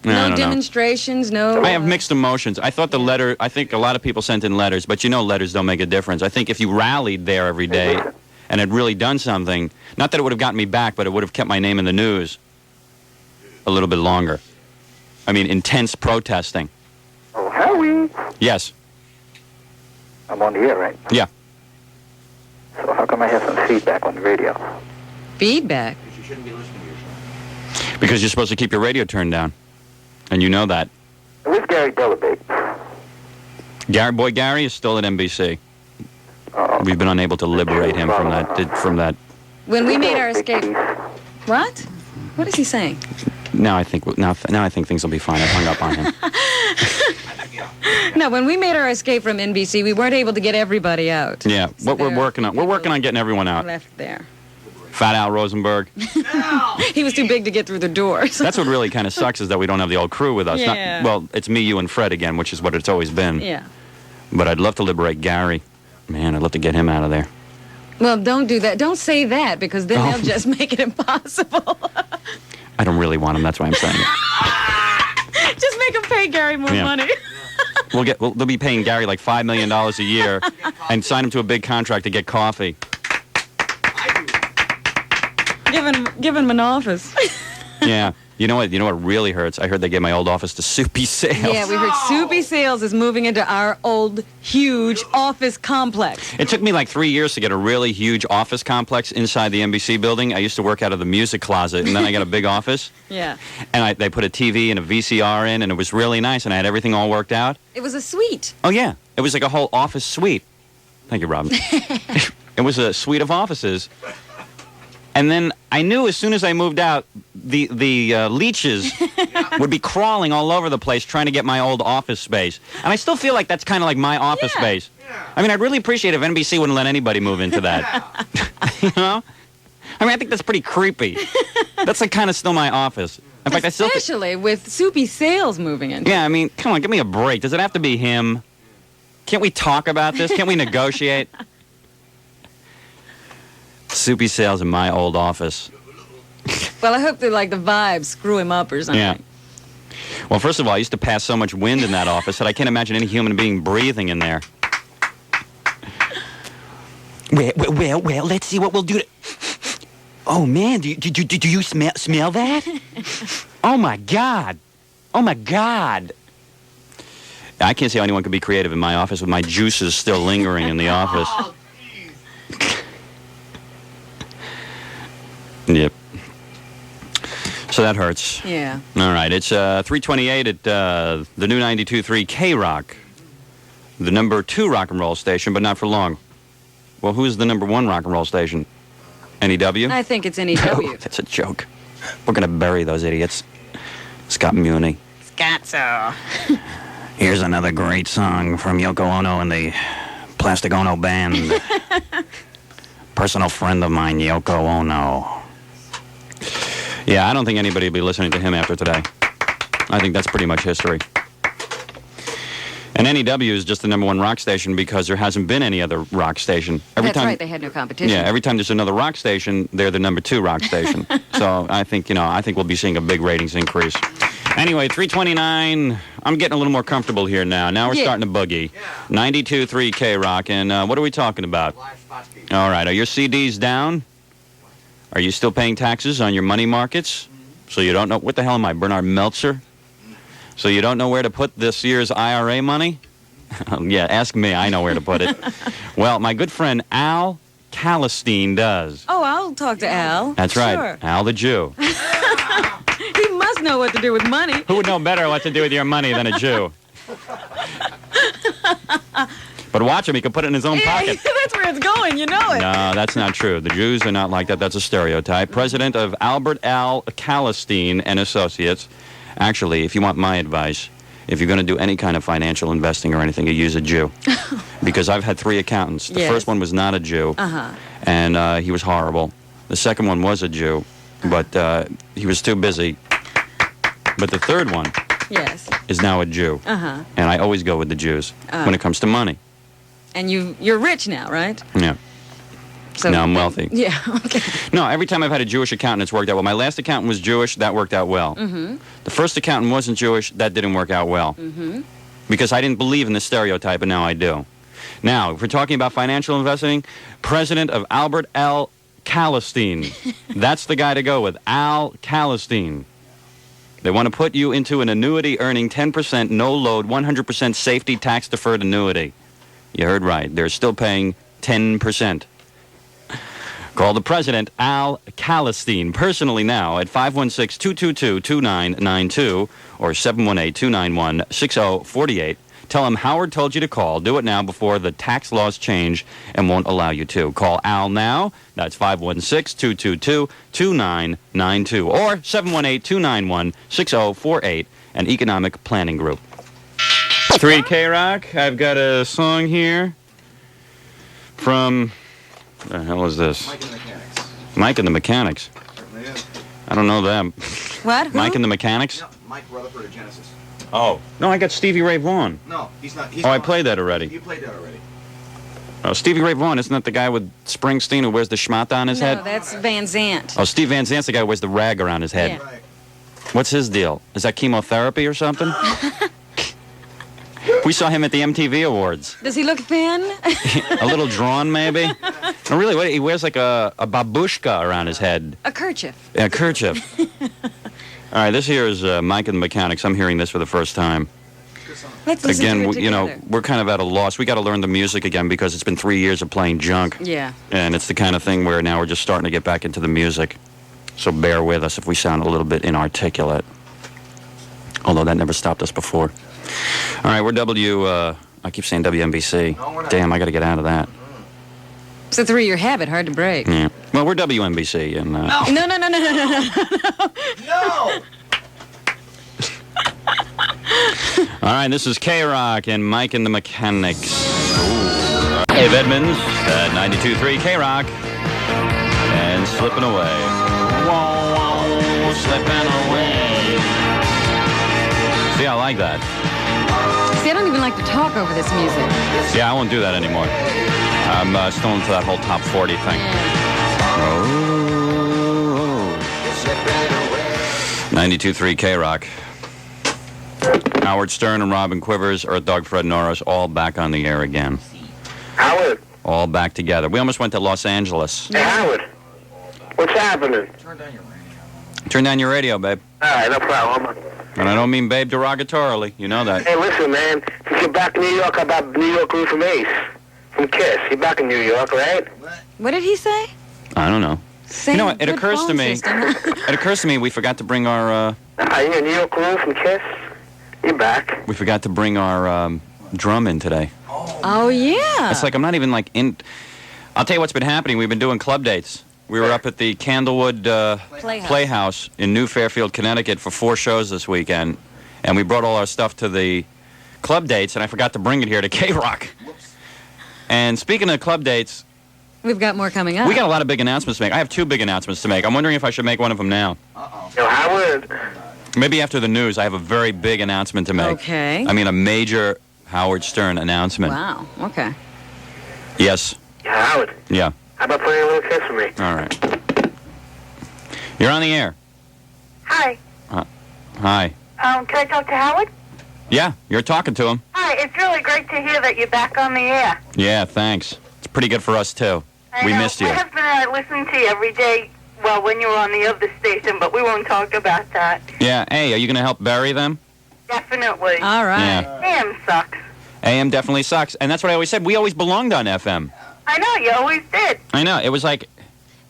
Speaker 8: I
Speaker 9: No
Speaker 8: don't know.
Speaker 9: demonstrations, no...
Speaker 8: I have mixed emotions. I thought the letter, I think a lot of people sent in letters, but you know letters don't make a difference. I think if you rallied there every day and had really done something, not that it would have gotten me back, but it would have kept my name in the news a little bit longer. I mean, intense protesting.
Speaker 13: Oh, Howie?
Speaker 8: Yes.
Speaker 13: I'm on the air, right?
Speaker 8: Yeah.
Speaker 13: So how come I have some feedback on the radio?
Speaker 9: Feedback?
Speaker 7: You shouldn't be listening to your show.
Speaker 8: Because you're supposed to keep your radio turned down. And you know that.
Speaker 13: Where's Gary Delabate?
Speaker 8: Gary is still at NBC. We've been unable to liberate him from that.
Speaker 9: When we made our escape... What? What is he saying?
Speaker 8: Now I think things will be fine. I hung up on him.
Speaker 9: No, when we made our escape from NBC, we weren't able to get everybody out.
Speaker 8: Yeah,
Speaker 9: So
Speaker 8: what we're
Speaker 9: there
Speaker 8: working on. We're working on getting everyone out.
Speaker 9: Left there.
Speaker 8: Fat Al Rosenberg.
Speaker 9: He was too big to get through the doors.
Speaker 8: That's what really kind of sucks is that we don't have the old crew with us.
Speaker 9: Yeah.
Speaker 8: Well, it's me, you, and Fred again, which is what it's always been.
Speaker 9: Yeah.
Speaker 8: But I'd love to liberate Gary. Man, I'd love to get him out of there.
Speaker 9: Well, don't do that. Don't say that, because then they'll just make it impossible.
Speaker 8: I don't really want him. That's why I'm saying it.
Speaker 9: Just make him pay Gary more
Speaker 8: Yeah.
Speaker 9: money.
Speaker 8: They'll be paying Gary like $5 million a year and sign him to a big contract to get coffee.
Speaker 9: Give him an office.
Speaker 8: Yeah. You know what really hurts? I heard they gave my old office to Soupy Sales.
Speaker 9: Yeah, we heard Soupy Sales is moving into our old, huge office complex.
Speaker 8: It took me like 3 years to get a really huge office complex inside the NBC building. I used to work out of the music closet, and then I got a big office.
Speaker 9: Yeah.
Speaker 8: And they put a TV and a VCR in, and it was really nice, and I had everything all worked out.
Speaker 9: It was a suite.
Speaker 8: Oh, yeah. It was like a whole office suite. Thank you, Robin. It was a suite of offices. And then I knew as soon as I moved out, the leeches would be crawling all over the place trying to get my old office space. And I still feel like that's kind of like my office space. I mean, I'd really appreciate if NBC wouldn't let anybody move into that. You know? I mean, I think that's pretty creepy. That's like kind of still my office. In fact,
Speaker 9: Especially with Soupy Sales moving in.
Speaker 8: Yeah, I mean, come on, give me a break. Does it have to be him? Can't we talk about this? Can't we negotiate? Soupy Sales in my old office.
Speaker 9: Well, I hope they like the vibes screw him up or something.
Speaker 8: Yeah. Well, first of all, I used to pass so much wind in that office that I can't imagine any human being breathing in there. Well, let's see what we'll do. Oh, man, do you smell that? Oh, my God. Oh, my God. I can't see how anyone could be creative in my office with my juices still lingering in the office. Yep. So that hurts.
Speaker 9: Yeah.
Speaker 8: All right. It's 3:28 at the new 92.3 K-Rock, the number 2 rock and roll station, but not for long. Well, who's the number 1 rock and roll station? NEW?
Speaker 9: I think it's NEW.
Speaker 8: That's a joke. We're going to bury those idiots. Scott Muni.
Speaker 9: Scotzo.
Speaker 8: Here's another great song from Yoko Ono and the Plastic Ono Band. Personal friend of mine, Yoko Ono. Yeah, I don't think anybody will be listening to him after today. I think that's pretty much history. And NEW is just the number 1 rock station because there hasn't been any other rock station.
Speaker 9: That's right, they had no competition.
Speaker 8: Yeah, every time there's another rock station, they're the number 2 rock station. So I think we'll be seeing a big ratings increase. Anyway, 3:29. I'm getting a little more comfortable here now. Now we're starting to boogie. 92.3 K-Rock, and what are we talking about? All right, are your CDs down? Are you still paying taxes on your money markets? So you don't know, what the hell am I, Bernard Meltzer? So you don't know where to put this year's IRA money? Yeah, ask me, I know where to put it. Well, my good friend Al Calistine does.
Speaker 9: Oh, I'll talk to Al.
Speaker 8: That's right,
Speaker 9: Sure.
Speaker 8: Al the Jew.
Speaker 9: He must know what to do with money.
Speaker 8: Who would know better what to do with your money than a Jew? But watch him, he can put it in his own pocket.
Speaker 9: That's where it's going, you know it.
Speaker 8: No, that's not true. The Jews are not like that. That's a stereotype. President of Albert Al Calistine and Associates. Actually, if you want my advice, if you're going to do any kind of financial investing or anything, you use a Jew. Because I've had 3 accountants. The first one was not a Jew, and he was horrible. The second one was a Jew, but he was too busy. But the third one is now a Jew. And I always go with the Jews when it comes to money.
Speaker 9: And you're rich now, right?
Speaker 8: Yeah.
Speaker 9: So
Speaker 8: now I'm wealthy.
Speaker 9: Yeah, okay.
Speaker 8: No, every time I've had a Jewish accountant, it's worked out well. My last accountant was Jewish. That worked out well. The first accountant wasn't Jewish. That didn't work out well. Because I didn't believe in the stereotype, and now I do. Now, if we're talking about financial investing, President of Albert L. Calistine. That's the guy to go with, Al Calistine. They want to put you into an annuity earning 10% no-load, 100% safety tax-deferred annuity. You heard right. They're still paying 10%. Call the president, Al Calistine, personally now at 516-222-2992 or 718-291-6048. Tell him Howard told you to call. Do it now before the tax laws change and won't allow you to. Call Al now. That's 516-222-2992 or 718-291-6048, an economic planning group. 3 K-Rock, I've got a song here from... What the hell is this?
Speaker 7: Mike and the Mechanics.
Speaker 8: Mike and the Mechanics.
Speaker 7: Certainly is.
Speaker 8: I don't know them.
Speaker 9: What? Who?
Speaker 8: Mike and the Mechanics?
Speaker 7: No, Mike Rutherford of Genesis.
Speaker 8: Oh. No, I got Stevie Ray Vaughan.
Speaker 7: No, he's not. He's
Speaker 8: I
Speaker 7: not.
Speaker 8: played that already.
Speaker 7: You played that already.
Speaker 8: Oh, Stevie Ray Vaughan, isn't that the guy with Springsteen who wears the schmata on his head?
Speaker 9: No, that's Van Zandt.
Speaker 8: Oh, Steve Van Zant's the guy who wears the rag around his head.
Speaker 9: Yeah.
Speaker 7: Right.
Speaker 8: What's his deal? Is that chemotherapy or something? We saw him at the MTV Awards.
Speaker 9: Does he look thin?
Speaker 8: A little drawn, maybe? No, really, what, he wears like a babushka around his head.
Speaker 9: A kerchief.
Speaker 8: Yeah, a kerchief. All right, this here is Mike and the Mechanics. I'm hearing this for the first time.
Speaker 9: Let's listen
Speaker 8: Again,
Speaker 9: to it together.
Speaker 8: we're kind of at a loss. We got to learn the music again because it's been 3 years of playing junk.
Speaker 9: Yeah.
Speaker 8: And it's the kind of thing where now we're just starting to get back into the music. So bear with us if we sound a little bit inarticulate. Although that never stopped us before. All right, we're I keep saying WNBC.
Speaker 7: No, we're not.
Speaker 8: Damn, I got to get out of that.
Speaker 9: It's a 3-year habit, hard to break.
Speaker 8: Yeah. Well, we're WNBC, and...
Speaker 9: No.
Speaker 8: All right, this is K-Rock and Mike and the Mechanics. Dave Edmonds at 92.3 K-Rock. And slipping away. Whoa, whoa, slipping away. See, I like that.
Speaker 9: See, I don't even like to talk over this music.
Speaker 8: Yeah, I won't do that anymore. I'm still into that whole top 40 thing. Oh. 92.3 K-Rock. Howard Stern and Robin Quivers, Earth Dog Fred Norris, all back on the air again.
Speaker 2: Howard.
Speaker 8: All back together. We almost went to Los Angeles.
Speaker 2: Hey, Howard. What's happening?
Speaker 7: Turn down your radio.
Speaker 8: Turn down your radio, babe.
Speaker 2: All right, no problem.
Speaker 8: And I don't mean babe derogatorily. You know that.
Speaker 2: Hey, listen, man. Since you're back in New York, how about New York Roof from Ace? From Kiss. You're back in New York, right?
Speaker 9: What did he say?
Speaker 8: I don't know.
Speaker 9: Same
Speaker 8: You know what? It
Speaker 9: good
Speaker 8: occurs to
Speaker 9: phone
Speaker 8: me.
Speaker 9: system.
Speaker 8: It occurs to me we forgot to bring our.
Speaker 2: You're New York Roof from Kiss? You're back.
Speaker 8: We forgot to bring our drum in today.
Speaker 9: Oh, yeah.
Speaker 8: It's like I'm not even like in. I'll tell you what's been happening. We've been doing club dates. We were up at the Candlewood Playhouse in New Fairfield, Connecticut for 4 shows this weekend, and we brought all our stuff to the club dates, and I forgot to bring it here to K-Rock. And speaking of club dates,
Speaker 9: We've got more coming up.
Speaker 8: we got a lot of big announcements to make. I have 2 big announcements to make. I'm wondering if I should make one of them now.
Speaker 2: Yo, Howard.
Speaker 8: Maybe after the news, I have a very big announcement to make.
Speaker 9: Okay.
Speaker 8: I mean, a major Howard Stern announcement.
Speaker 9: Wow. Okay.
Speaker 8: Yes.
Speaker 2: Yeah, Howard.
Speaker 8: Yeah.
Speaker 2: How about playing a little kiss for me?
Speaker 8: All right. You're on the air.
Speaker 11: Hi.
Speaker 8: Hi.
Speaker 11: Can I talk to Howard?
Speaker 8: Yeah, you're talking to him.
Speaker 11: Hi. It's really great to hear that you're back on the air.
Speaker 8: Yeah, thanks. It's pretty good for us, too. We missed you.
Speaker 11: My husband and I listen to you every day. Well, when you were on the other station, but we won't talk about that.
Speaker 8: Yeah, hey, are you going to help bury them?
Speaker 11: Definitely.
Speaker 9: All right.
Speaker 8: Yeah.
Speaker 11: Damn sucks.
Speaker 8: AM definitely sucks. And that's what I always said. We always belonged on FM.
Speaker 11: I know, you always did.
Speaker 8: I know. It was like,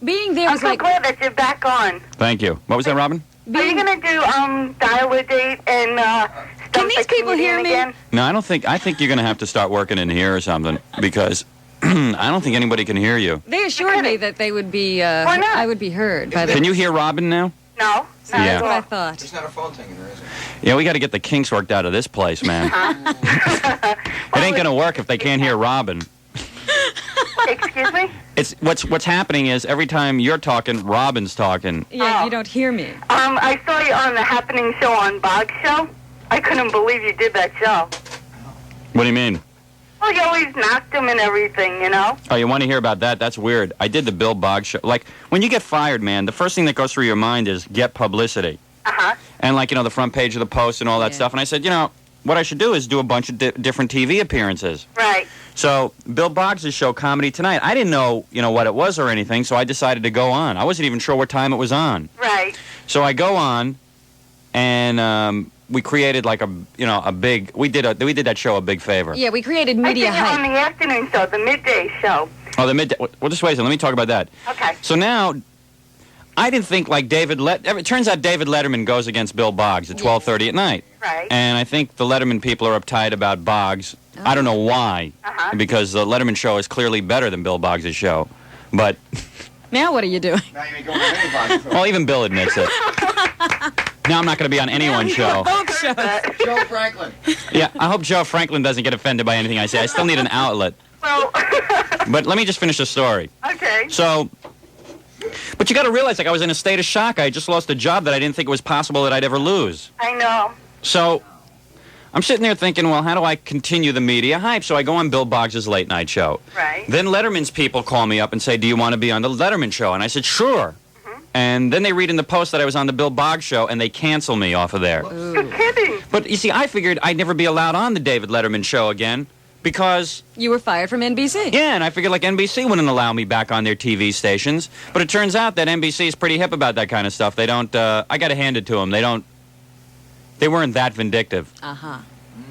Speaker 9: Being there
Speaker 11: I'm
Speaker 9: was
Speaker 11: so
Speaker 9: like...
Speaker 11: glad that you're back on.
Speaker 8: thank you. What was that, Robin?
Speaker 11: Are you going to do dial a date and
Speaker 9: Can these people hear me?
Speaker 11: again?
Speaker 8: No, I don't think. I think you're going to have to start working in here or something because I don't think anybody can hear you.
Speaker 9: They assured me that they would be...
Speaker 11: Why not?
Speaker 9: I would be heard by the...
Speaker 8: Can you hear Robin now?
Speaker 11: No.
Speaker 8: Yeah.
Speaker 9: That's what I thought.
Speaker 7: It's not a phone thing, is it?
Speaker 8: Yeah, we got to get the kinks worked out of this place, man. It ain't going to work if they can't hear Robin.
Speaker 11: Excuse me?
Speaker 8: It's what's happening is every time you're talking, Robin's talking.
Speaker 9: Yeah, you don't hear me.
Speaker 11: I saw you on the Happening Show on Bog's show. I couldn't believe you did that show.
Speaker 8: What do you mean?
Speaker 11: Well, you always knocked him and everything, you know?
Speaker 8: Oh, you want to hear about that? That's weird. I did the Bill Boggs show. Like, when you get fired, man, the first thing that goes through your mind is get publicity.
Speaker 11: Uh-huh.
Speaker 8: And, like, you know, the front page of the Post and all that stuff. And I said, you know, what I should do is do a bunch of different TV appearances.
Speaker 11: Right.
Speaker 8: So, Bill Boggs' show, Comedy Tonight, I didn't know, you know, what it was or anything, so I decided to go on. I wasn't even sure what time it was on.
Speaker 11: Right.
Speaker 8: So I go on, and we created, like, a big... We did that show a big favor.
Speaker 9: Yeah, we created media
Speaker 11: I think
Speaker 9: hype.
Speaker 11: on the afternoon show, the midday show.
Speaker 8: Oh, the midday... Well, just wait a second. Let me talk about that.
Speaker 11: Okay.
Speaker 8: So now, I didn't think like it turns out David Letterman goes against Bill Boggs at 12:30 at night.
Speaker 11: Right.
Speaker 8: And I think the Letterman people are uptight about Boggs. I don't know why. Because the Letterman show is clearly better than Bill Boggs' show. But...
Speaker 9: Now what are you doing?
Speaker 7: Now you ain't going on anybody's.
Speaker 8: Well, even Bill admits it. Now I'm not going to be on anyone's show.
Speaker 9: Both shows.
Speaker 7: Joe Franklin.
Speaker 8: Yeah, I hope Joe Franklin doesn't get offended by anything I say. I still need an outlet.
Speaker 11: Well,
Speaker 8: But let me just finish the story.
Speaker 11: okay.
Speaker 8: So... But you got to realize, like, I was in a state of shock. I just lost a job that I didn't think it was possible that I'd ever lose.
Speaker 11: I know.
Speaker 8: So I'm sitting there thinking, well, how do I continue the media hype? So I go on Bill Boggs' late night show.
Speaker 11: Right.
Speaker 8: Then Letterman's people call me up and say, do you want to be on the Letterman show? And I said, sure. And then they read in the Post that I was on the Bill Boggs show, and they cancel me off of there.
Speaker 11: You're kidding.
Speaker 8: But, you see, I figured I'd never be allowed on the David Letterman show again because...
Speaker 9: You were fired from NBC.
Speaker 8: Yeah, and I figured, like, NBC wouldn't allow me back on their TV stations. But it turns out that NBC is pretty hip about that kind of stuff. They don't... I got to hand it to them. They weren't that vindictive.
Speaker 9: Uh-huh.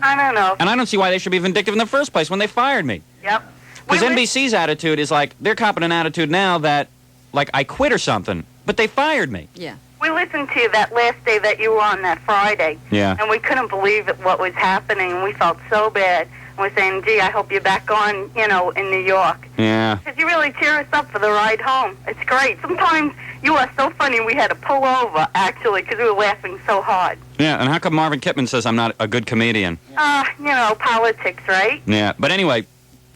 Speaker 11: I don't know.
Speaker 8: And I don't see why they should be vindictive in the first place when they fired me.
Speaker 11: Yep.
Speaker 8: Because NBC's attitude is like, they're copping an attitude now that, like, I quit or something. But they fired me.
Speaker 9: Yeah.
Speaker 11: We listened to you that last day that you were on that Friday.
Speaker 8: Yeah.
Speaker 11: And we couldn't believe what was happening. And we felt so bad. And we're saying, gee, I hope you're back on, you know, in New York.
Speaker 8: Yeah.
Speaker 11: Because you really cheer us up for the ride home. It's great. Sometimes you are so funny we had to pull over, actually, because we were laughing so hard.
Speaker 8: Yeah, and how come Marvin Kipman says I'm not a good comedian?
Speaker 11: You know, politics, right?
Speaker 8: Yeah, but anyway,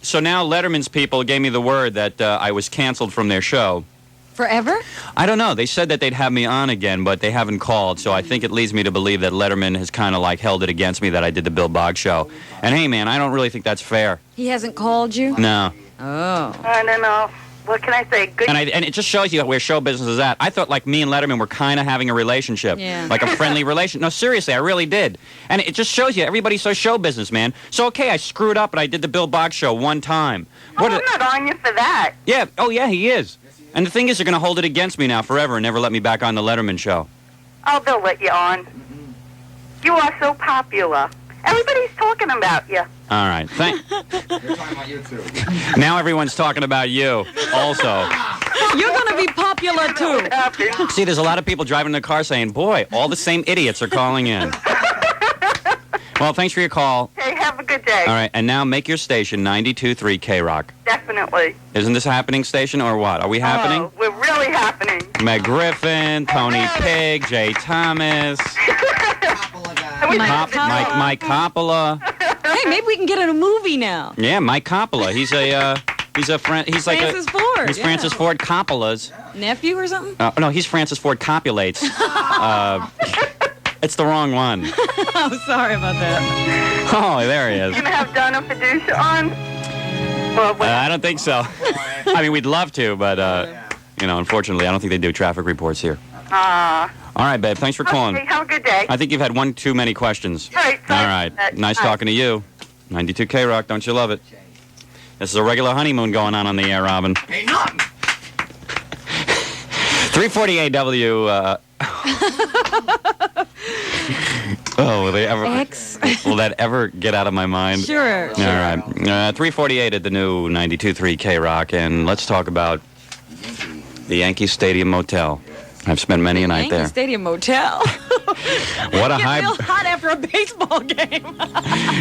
Speaker 8: so now Letterman's people gave me the word that I was canceled from their show.
Speaker 9: Forever?
Speaker 8: I don't know. They said that they'd have me on again, but they haven't called, so I think it leads me to believe that Letterman has kind of like held it against me that I did the Bill Boggs show. And hey, man, I don't really think that's fair.
Speaker 9: He hasn't called you?
Speaker 8: No.
Speaker 9: Oh.
Speaker 11: I don't know. What can I say? Good.
Speaker 8: And it just shows you where show business is at. I thought like me and Letterman were kind of having a relationship.
Speaker 9: Yeah.
Speaker 8: Like a friendly relation. No, seriously, I really did. And it just shows you everybody's so show business, man. So, okay, I screwed up and I did the Bill Boggs show one time.
Speaker 11: I'm not on you for that.
Speaker 8: Yeah. Oh, yeah, he is. And the thing is, they're going to hold it against me now forever and never let me back on the Letterman show.
Speaker 11: Oh, they'll let you on. You are so popular. Everybody's talking about you.
Speaker 8: All right.
Speaker 7: They're talking about you, too.
Speaker 8: Now everyone's talking about you also.
Speaker 9: You're going to be popular, too.
Speaker 8: See, there's a lot of people driving in their car saying, boy, all the same idiots are calling in. Well, thanks for your call.
Speaker 11: Hey, have a good day.
Speaker 8: All right, and now make your station 92.3 K-Rock.
Speaker 11: Definitely.
Speaker 8: Isn't this a happening station or what? Are we happening?
Speaker 11: Oh, we're really happening.
Speaker 8: Meg Griffin, Tony Pig, Jay Thomas, Mike Coppola.
Speaker 9: Hey, maybe we can get in a movie now.
Speaker 8: Yeah, Mike Coppola. He's
Speaker 9: Francis Ford.
Speaker 8: He's Francis Ford Coppola's
Speaker 9: nephew or something?
Speaker 8: No, he's Francis Ford Copulates. It's the wrong one.
Speaker 9: I'm sorry about that.
Speaker 8: Oh, there he is.
Speaker 11: You gonna have Donna Fiducia on?
Speaker 8: I don't think so. I mean, we'd love to, but unfortunately, I don't think they do traffic reports here. All right, babe. Thanks for calling.
Speaker 11: Okay, have a good day.
Speaker 8: I think you've had one too many questions.
Speaker 11: All right.
Speaker 8: Nice talking to you. 92 K-Rock. Don't you love it? This is a regular honeymoon going on the air, Robin.
Speaker 7: Hey, nothing.
Speaker 8: 348 W. Oh, will that ever get out of my mind?
Speaker 9: Sure.
Speaker 8: All right. 348 at the new 92.3 K-Rock, and let's talk about the Yankee Stadium Motel. I've spent many a night there.
Speaker 9: Yankee Stadium Motel.
Speaker 8: What a hype.
Speaker 9: It's real hot after a baseball game.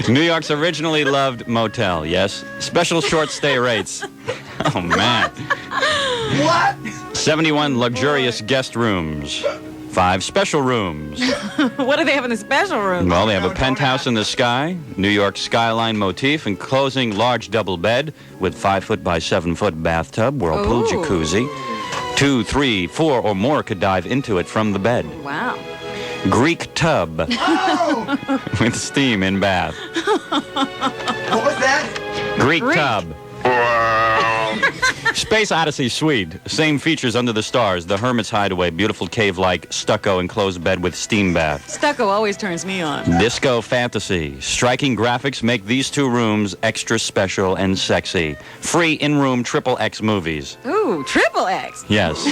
Speaker 8: New York's originally loved motel, yes. Special short stay rates. Oh, man.
Speaker 10: What?
Speaker 8: 71 luxurious guest rooms. 5 special rooms.
Speaker 9: What do they have in the special room?
Speaker 8: Well, they have a penthouse in the sky, New York skyline motif, enclosing large double bed with 5-foot by 7-foot bathtub, whirlpool, jacuzzi. 2, 3, 4, or more could dive into it from the bed.
Speaker 9: Wow.
Speaker 8: Greek tub with steam in bath.
Speaker 7: What was that?
Speaker 8: Greek tub. Space Odyssey Suite. Same features under the stars. The Hermit's Hideaway. Beautiful cave-like stucco enclosed bed with steam bath.
Speaker 9: Stucco always turns me on.
Speaker 8: Disco Fantasy. Striking graphics make these 2 rooms extra special and sexy. Free in-room XXX movies.
Speaker 9: Ooh, triple X.
Speaker 8: Yes.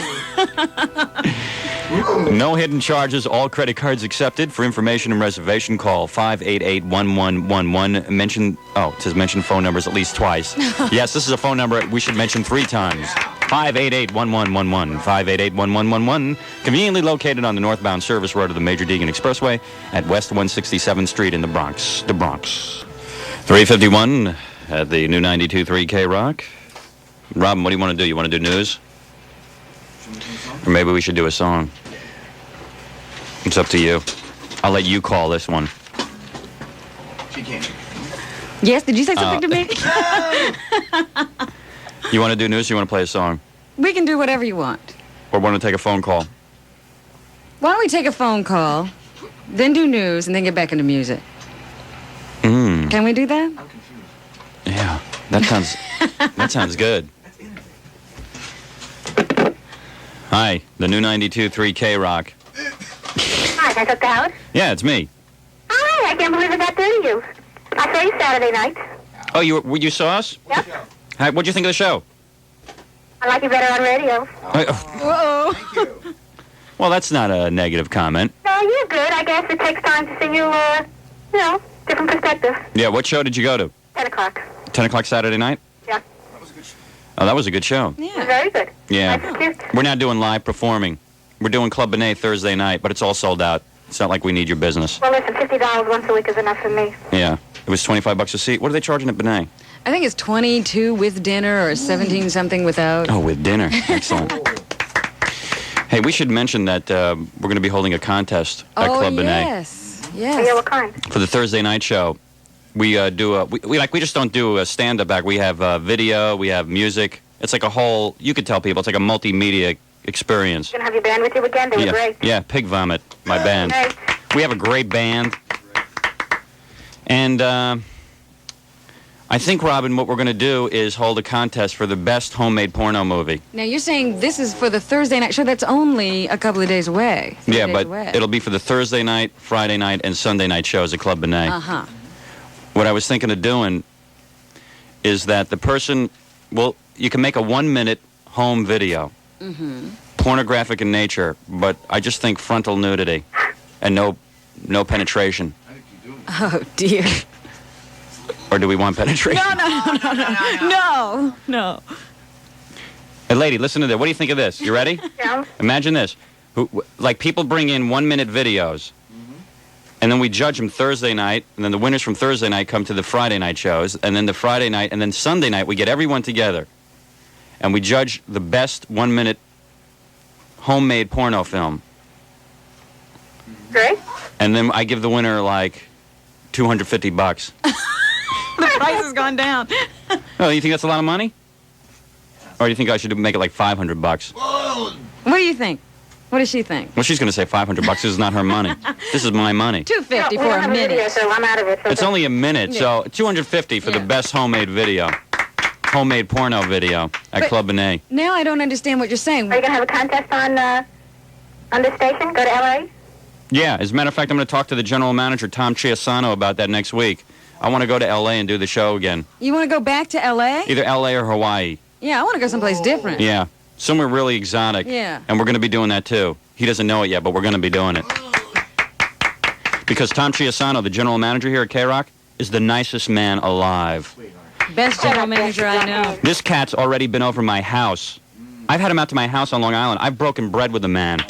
Speaker 8: No hidden charges. All credit cards accepted. For information and reservation, call 588-1111. It says mention phone numbers at least twice. Yes, this is a phone number we should mention 3 times. 588-1111. 588-1111. Conveniently located on the northbound service road of the Major Deegan Expressway at West 167th Street in the Bronx. 351 at the new 92.3 K-Rock. Robin, what do you want to do? You want to do news? Or maybe we should do a song. It's up to you. I'll let you call this one.
Speaker 7: She can't.
Speaker 9: Yes, did you say something to me?
Speaker 8: You want to do news or you want to play a song?
Speaker 9: We can do whatever you want.
Speaker 8: Or want to take a phone call?
Speaker 9: Why don't we take a phone call, then do news, and then get back into music? Can we do that?
Speaker 8: Yeah, that sounds good. Hi, the new 92.3 K-Rock.
Speaker 11: Hi, can I talk to Howard?
Speaker 8: Yeah, it's me.
Speaker 11: Hi, I can't believe I got through to you. I saw you Saturday night.
Speaker 8: Oh, you saw us?
Speaker 11: Yep.
Speaker 8: Hi, what'd you think of the show?
Speaker 11: I like you better on radio.
Speaker 9: Uh-oh.
Speaker 7: Thank you.
Speaker 8: Well, that's not a negative comment.
Speaker 11: No, you're good. I guess it takes time to see you, different perspective.
Speaker 8: Yeah, what show did you go to?
Speaker 11: 10 o'clock.
Speaker 8: 10 o'clock Saturday night?
Speaker 11: Yeah.
Speaker 7: That was a good show.
Speaker 8: Oh, that was a good show.
Speaker 9: Yeah.
Speaker 11: Very good.
Speaker 8: Yeah.
Speaker 11: Nice and cute.
Speaker 8: We're not doing live performing. We're doing Club Benet Thursday night, but it's all sold out. It's not like we need your business.
Speaker 11: Well, listen, $50 once a week is enough for me.
Speaker 8: Yeah. It was $25 a seat. What are they charging at Benet?
Speaker 9: I think it's 22 with dinner or 17 something without.
Speaker 8: Oh, with dinner. Excellent. Hey, we should mention that we're going to be holding a contest at Club Benet.
Speaker 9: Yes.
Speaker 11: Yeah, what kind?
Speaker 8: For the Thursday night show. We we just don't do a stand-up act. We have video, we have music. It's like a whole, you could tell people, it's like a multimedia experience.
Speaker 11: You're going to have your band with you again? They were great.
Speaker 8: Yeah, Pig Vomit, my band.
Speaker 11: Great.
Speaker 8: We have a great band. And I think, Robin, what we're going to do is hold a contest for the best homemade porno movie.
Speaker 9: Now, you're saying this is for the Thursday night show. That's only a couple of days away.
Speaker 8: Yeah, but it'll be for the Thursday night, Friday night, and Sunday night shows at Club Benet.
Speaker 9: Uh-huh.
Speaker 8: What I was thinking of doing is that the person, well, you can make a 1-minute home video.
Speaker 9: Mm-hmm.
Speaker 8: pornographic in nature, but I just think frontal nudity and no penetration.
Speaker 9: Oh, dear.
Speaker 8: Or do we want penetration?
Speaker 9: No.
Speaker 8: Hey, lady, listen to this. What do you think of this? You ready?
Speaker 11: Yeah.
Speaker 8: Imagine this. Like, people bring in 1-minute videos, and then we judge them Thursday night, and then the winners from Thursday night come to the Friday night shows, and then the Friday night, and then Sunday night, we get everyone together, and we judge the best 1-minute homemade porno film.
Speaker 11: Great.
Speaker 8: And then I give the winner, like, $250.
Speaker 9: The price has gone down.
Speaker 8: Oh, you think that's a lot of money? Or do you think I should make it like $500?
Speaker 9: What do you think? What does she think?
Speaker 8: Well, she's going to say $500. This is not her money. This is my money.
Speaker 9: $250 for a minute.
Speaker 11: Video, so I'm out of it. So
Speaker 8: It's only a minute, so $250 for the best homemade video. Homemade porno video at Club Benet.
Speaker 9: Now I don't understand what you're saying.
Speaker 11: Are you going to have a contest on the station? Go to L.A.?
Speaker 8: Yeah, as a matter of fact, I'm going to talk to the general manager, Tom Chiasano, about that next week. I want to go to L.A. and do the show again.
Speaker 9: You want to go back to L.A.?
Speaker 8: Either L.A. or Hawaii.
Speaker 9: Yeah, I want to go someplace different.
Speaker 8: Yeah, somewhere really exotic.
Speaker 9: Yeah.
Speaker 8: And we're going to be doing that, too. He doesn't know it yet, but we're going to be doing it. Because Tom Chiasano, the general manager here at K-Rock, is the nicest man alive.
Speaker 9: Best general manager I know.
Speaker 8: This cat's already been over my house. I've had him out to my house on Long Island. I've broken bread with the man.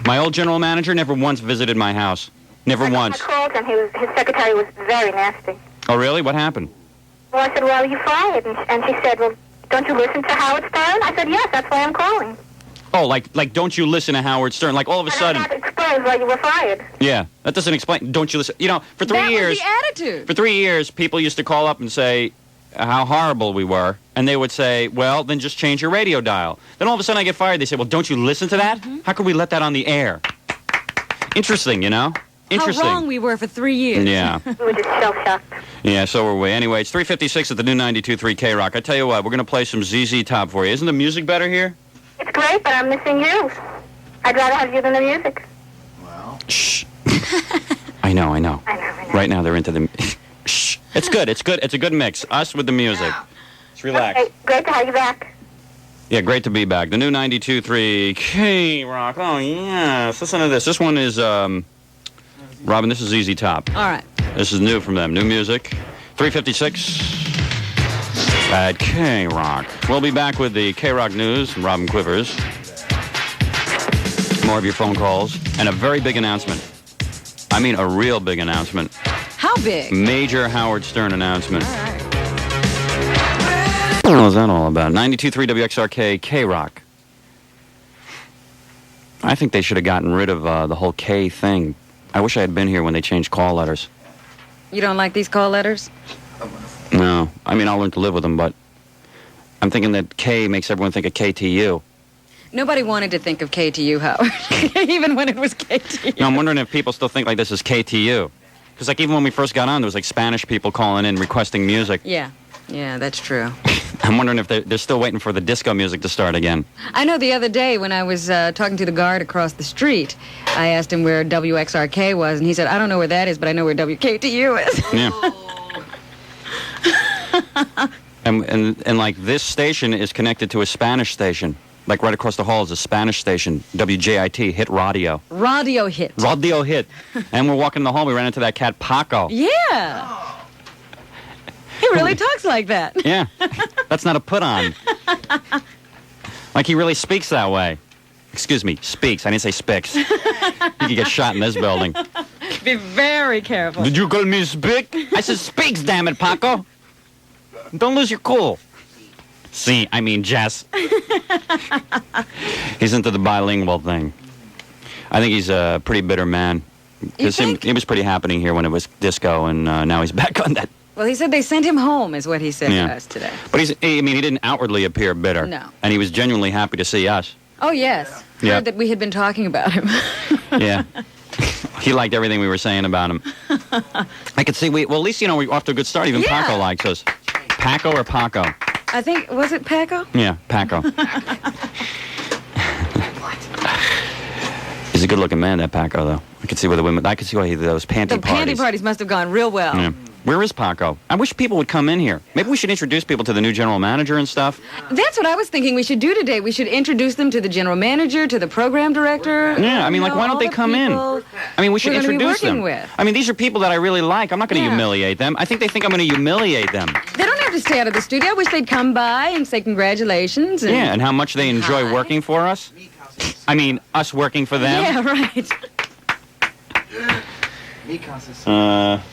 Speaker 8: My old general manager never once visited my house. Never once.
Speaker 11: I called him. His secretary was very nasty.
Speaker 8: Oh, really? What happened?
Speaker 11: Well, I said, well, you fired. And she said, well, don't you listen to Howard Stern? I said, yes, that's why I'm calling.
Speaker 8: Oh, like don't you listen to Howard Stern? Like all of a sudden.
Speaker 11: That explains why you were fired.
Speaker 8: Yeah, that doesn't explain. Don't you listen? You know, for 3 years.
Speaker 9: That was the attitude.
Speaker 8: For 3 years, people used to call up and say how horrible we were, and they would say, well, then just change your radio dial. Then all of a sudden I get fired. They say, well, don't you listen to that? How could we let that on the air? Interesting, you know? Interesting.
Speaker 9: How wrong we were for 3 years.
Speaker 8: Yeah.
Speaker 11: We were just shell-shocked.
Speaker 8: Yeah, so were we. Anyway, it's 3:56 at the new 92.3 K-Rock. I tell you what, we're going to play some ZZ Top for you. Isn't the music better here?
Speaker 11: It's great, but I'm missing you. I'd rather have you than the music.
Speaker 8: Shh. I know.
Speaker 11: I know.
Speaker 8: Right now they're into the... Shh. It's good. It's a good mix. Us with the music. Let's relax.
Speaker 11: Okay, great to have you back.
Speaker 8: Yeah, great to be back. The new 92.3 K-Rock. Oh, yes. Listen to this. This one is, Robin, this is ZZ Top.
Speaker 9: All right.
Speaker 8: This is new from them. New music. 3:56 at K-Rock. We'll be back with the K-Rock News and Robin Quivers. More of your phone calls. And a very big announcement. I mean, a real big announcement.
Speaker 9: How big?
Speaker 8: Major Howard Stern announcement.
Speaker 9: All right.
Speaker 8: What was that all about? 92.3 WXRK, K-Rock. I think they should have gotten rid of the whole K thing. I wish I had been here when they changed call letters.
Speaker 9: You don't like these call letters?
Speaker 8: No. I mean, I'll learn to live with them, but I'm thinking that K makes everyone think of KTU.
Speaker 9: Nobody wanted to think of KTU, Howard, even when it was KTU.
Speaker 8: No, I'm wondering if people still think like this is KTU. Because like even when we first got on, there was like Spanish people calling in requesting music.
Speaker 9: Yeah, that's true.
Speaker 8: I'm wondering if they're still waiting for the disco music to start again.
Speaker 9: I know the other day when I was talking to the guard across the street, I asked him where WXRK was, and he said, I don't know where that is, but I know where WKTU is.
Speaker 8: Yeah. and like this station is connected to a Spanish station. Like right across the hall is a Spanish station, WJIT, Hit Radio.
Speaker 9: Radio Hit.
Speaker 8: Radio Hit. And we're walking in the hall, we ran into that cat Paco.
Speaker 9: Yeah. He really talks like that.
Speaker 8: Yeah. That's not a put on. Like he really speaks that way. Excuse me, speaks. I didn't say spicks. You could get shot in this building.
Speaker 9: Be very careful.
Speaker 8: Did you call me spick? I said speaks, damn it, Paco. Don't lose your cool. See, I mean Jess. He's into the bilingual thing. I think he's a pretty bitter man. Because he was pretty happening here when it was disco, and now he's back on that.
Speaker 9: Well, he said they sent him home, is what he said to us today.
Speaker 8: But he didn't outwardly appear bitter.
Speaker 9: No.
Speaker 8: And he was genuinely happy to see us.
Speaker 9: Oh, yes.
Speaker 8: Yeah.
Speaker 9: Heard that we had been talking about him.
Speaker 8: Yeah. He liked everything we were saying about him. I could see, well, at least, we're off to a good start. Even Paco likes us. Paco or Paco?
Speaker 9: I think, was it Paco?
Speaker 8: Yeah, Paco. He's a good-looking man, that Paco, though. I could see why those panty parties.
Speaker 9: The panty parties must have gone real well.
Speaker 8: Yeah. Where is Paco? I wish people would come in here. Maybe we should introduce people to the new general manager and stuff.
Speaker 9: That's what I was thinking we should do today. We should introduce them to the general manager, to the program director.
Speaker 8: Yeah, I mean, like, why don't they come in? I mean, we should introduce them. I mean, these are people that I really like. I'm not going to humiliate them. I think they think I'm going to humiliate them.
Speaker 9: They don't have to stay out of the studio. I wish they'd come by and say congratulations. And
Speaker 8: yeah, and how much they enjoy working for us. I mean, us working for them.
Speaker 9: Yeah, right.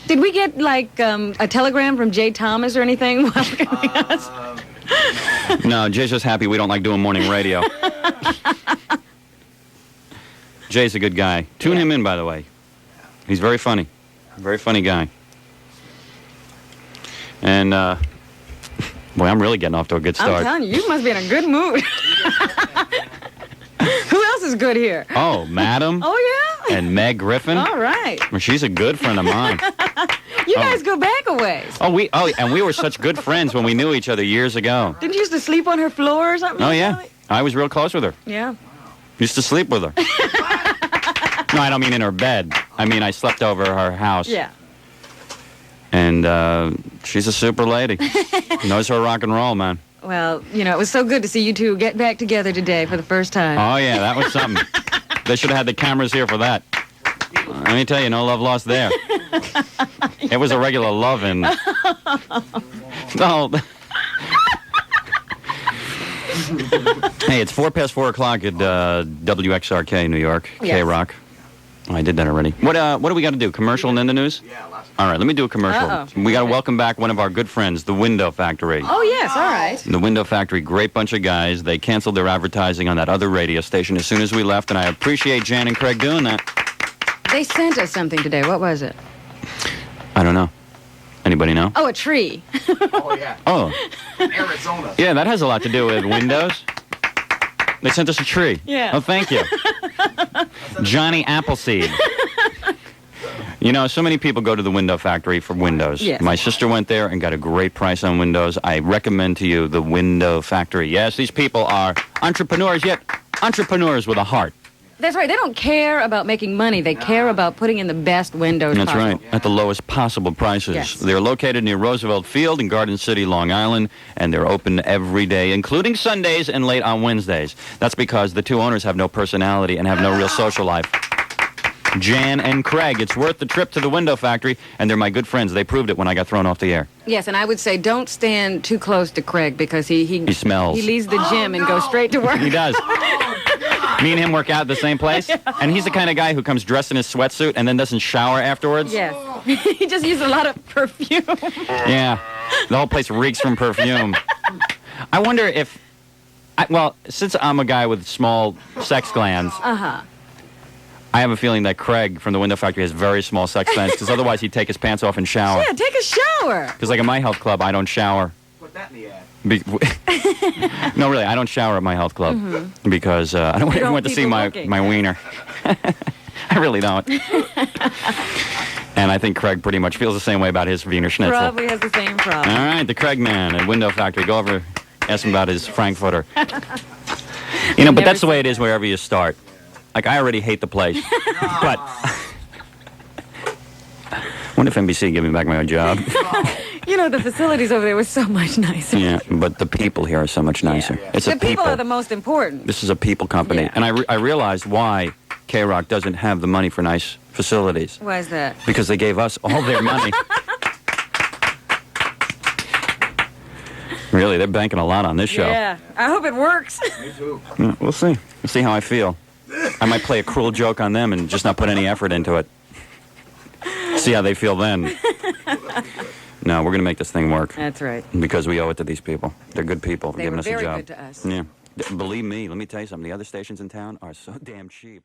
Speaker 9: Did we get, like, a telegram from Jay Thomas or anything welcoming us?
Speaker 8: No, Jay's just happy we don't like doing morning radio. Jay's a good guy. Tune him in, by the way. He's very funny. Very funny guy. And, boy, I'm really getting off to a good start.
Speaker 9: I'm telling you, you must be in a good mood. Who else is good here?
Speaker 8: Oh, Madam.
Speaker 9: Oh, yeah?
Speaker 8: And Meg Griffin.
Speaker 9: All right.
Speaker 8: Well, she's a good friend of mine.
Speaker 9: You guys go back a ways.
Speaker 8: And we were such good friends when we knew each other years ago.
Speaker 9: Didn't you used to sleep on her floor or something?
Speaker 8: Oh, yeah. I was real close with her.
Speaker 9: Yeah.
Speaker 8: Used to sleep with her. No, I don't mean in her bed. I mean, I slept over her house.
Speaker 9: Yeah.
Speaker 8: And she's a super lady. Knows her rock and roll, man.
Speaker 9: Well, you know, it was so good to see you two get back together today for the first time.
Speaker 8: Oh, yeah, that was something. They should have had the cameras here for that. Let me tell you, no love lost there. It was a regular love-in. No. Hey, it's 4:04 at WXRK, New York,
Speaker 9: Yes.
Speaker 8: K-Rock. Oh, I did that already. What do we got to do? Commercial and then the news? Yeah, all right, let me do a commercial. We got to welcome back one of our good friends, the Window Factory.
Speaker 9: Oh, yes, all right.
Speaker 8: The Window Factory, great bunch of guys. They canceled their advertising on that other radio station as soon as we left, and I appreciate Jan and Craig doing that.
Speaker 9: They sent us something today. What was it?
Speaker 8: I don't know. Anybody know?
Speaker 9: Oh, a tree.
Speaker 7: Oh, yeah.
Speaker 8: Oh.
Speaker 7: Arizona.
Speaker 8: Yeah, that has a lot to do with windows. They sent us a tree.
Speaker 9: Yeah.
Speaker 8: Oh, thank you. Johnny Appleseed. You know, so many people go to the Window Factory for windows.
Speaker 9: Yes.
Speaker 8: My sister went there and got a great price on windows. I recommend to you the Window Factory. Yes, these people are entrepreneurs, yet entrepreneurs with a heart.
Speaker 9: That's right. They don't care about making money. They care about putting in the best windows
Speaker 8: That's
Speaker 9: possible.
Speaker 8: right, at the lowest possible prices.
Speaker 9: Yes.
Speaker 8: They're located near Roosevelt Field in Garden City, Long Island, and they're open every day, including Sundays and late on Wednesdays. That's because the two owners have no personality and have no real social life. Jan and Craig, it's worth the trip to the Window Factory, and they're my good friends. They proved it when I got thrown off the air.
Speaker 9: Yes, and I would say don't stand too close to Craig because he
Speaker 8: smells.
Speaker 9: He leaves the gym and goes straight to work.
Speaker 8: He does. Me and him work out at the same place, and he's the kind of guy who comes dressed in his sweatsuit and then doesn't shower afterwards.
Speaker 9: Yes. He just uses a lot of perfume.
Speaker 8: Yeah. The whole place reeks from perfume. I wonder if... well, since I'm a guy with small sex glands...
Speaker 9: Uh-huh.
Speaker 8: I have a feeling that Craig from the Window Factory has very small sex glands, because otherwise he'd take his pants off and shower.
Speaker 9: Yeah, take a shower.
Speaker 8: Because like in my health club, I don't shower.
Speaker 7: Put that in the ad.
Speaker 8: No, really, I don't shower at my health club because I don't want everyone to see my wiener. I really don't. And I think Craig pretty much feels the same way about his Wiener Schnitzel.
Speaker 9: Probably has the same problem.
Speaker 8: All right, the Craig man at Window Factory. Go over, ask him about his Frankfurter. You know, but that's the way it is wherever you start. Like, I already hate the place. But what if NBC give me back my own job?
Speaker 9: You know, the facilities over there were so much nicer.
Speaker 8: Yeah, but the people here are so much nicer. It's
Speaker 9: The people are the most important.
Speaker 8: This is a people company.
Speaker 9: Yeah.
Speaker 8: And I realized why K-Rock doesn't have the money for nice facilities.
Speaker 9: Why is that?
Speaker 8: Because they gave us all their money. Really, they're banking a lot on this show.
Speaker 9: Yeah, I hope it works.
Speaker 7: Me too.
Speaker 8: Yeah, we'll see. We'll see how I feel. I might play a cruel joke on them and just not put any effort into it. See how they feel then. No, we're going to make this thing work.
Speaker 9: That's right.
Speaker 8: Because we owe it to these people. They're good people for
Speaker 9: They
Speaker 8: giving
Speaker 9: were
Speaker 8: us a
Speaker 9: very
Speaker 8: job.
Speaker 9: good to us.
Speaker 8: Yeah. Believe me, let me tell you something. The other stations in town are so damn cheap.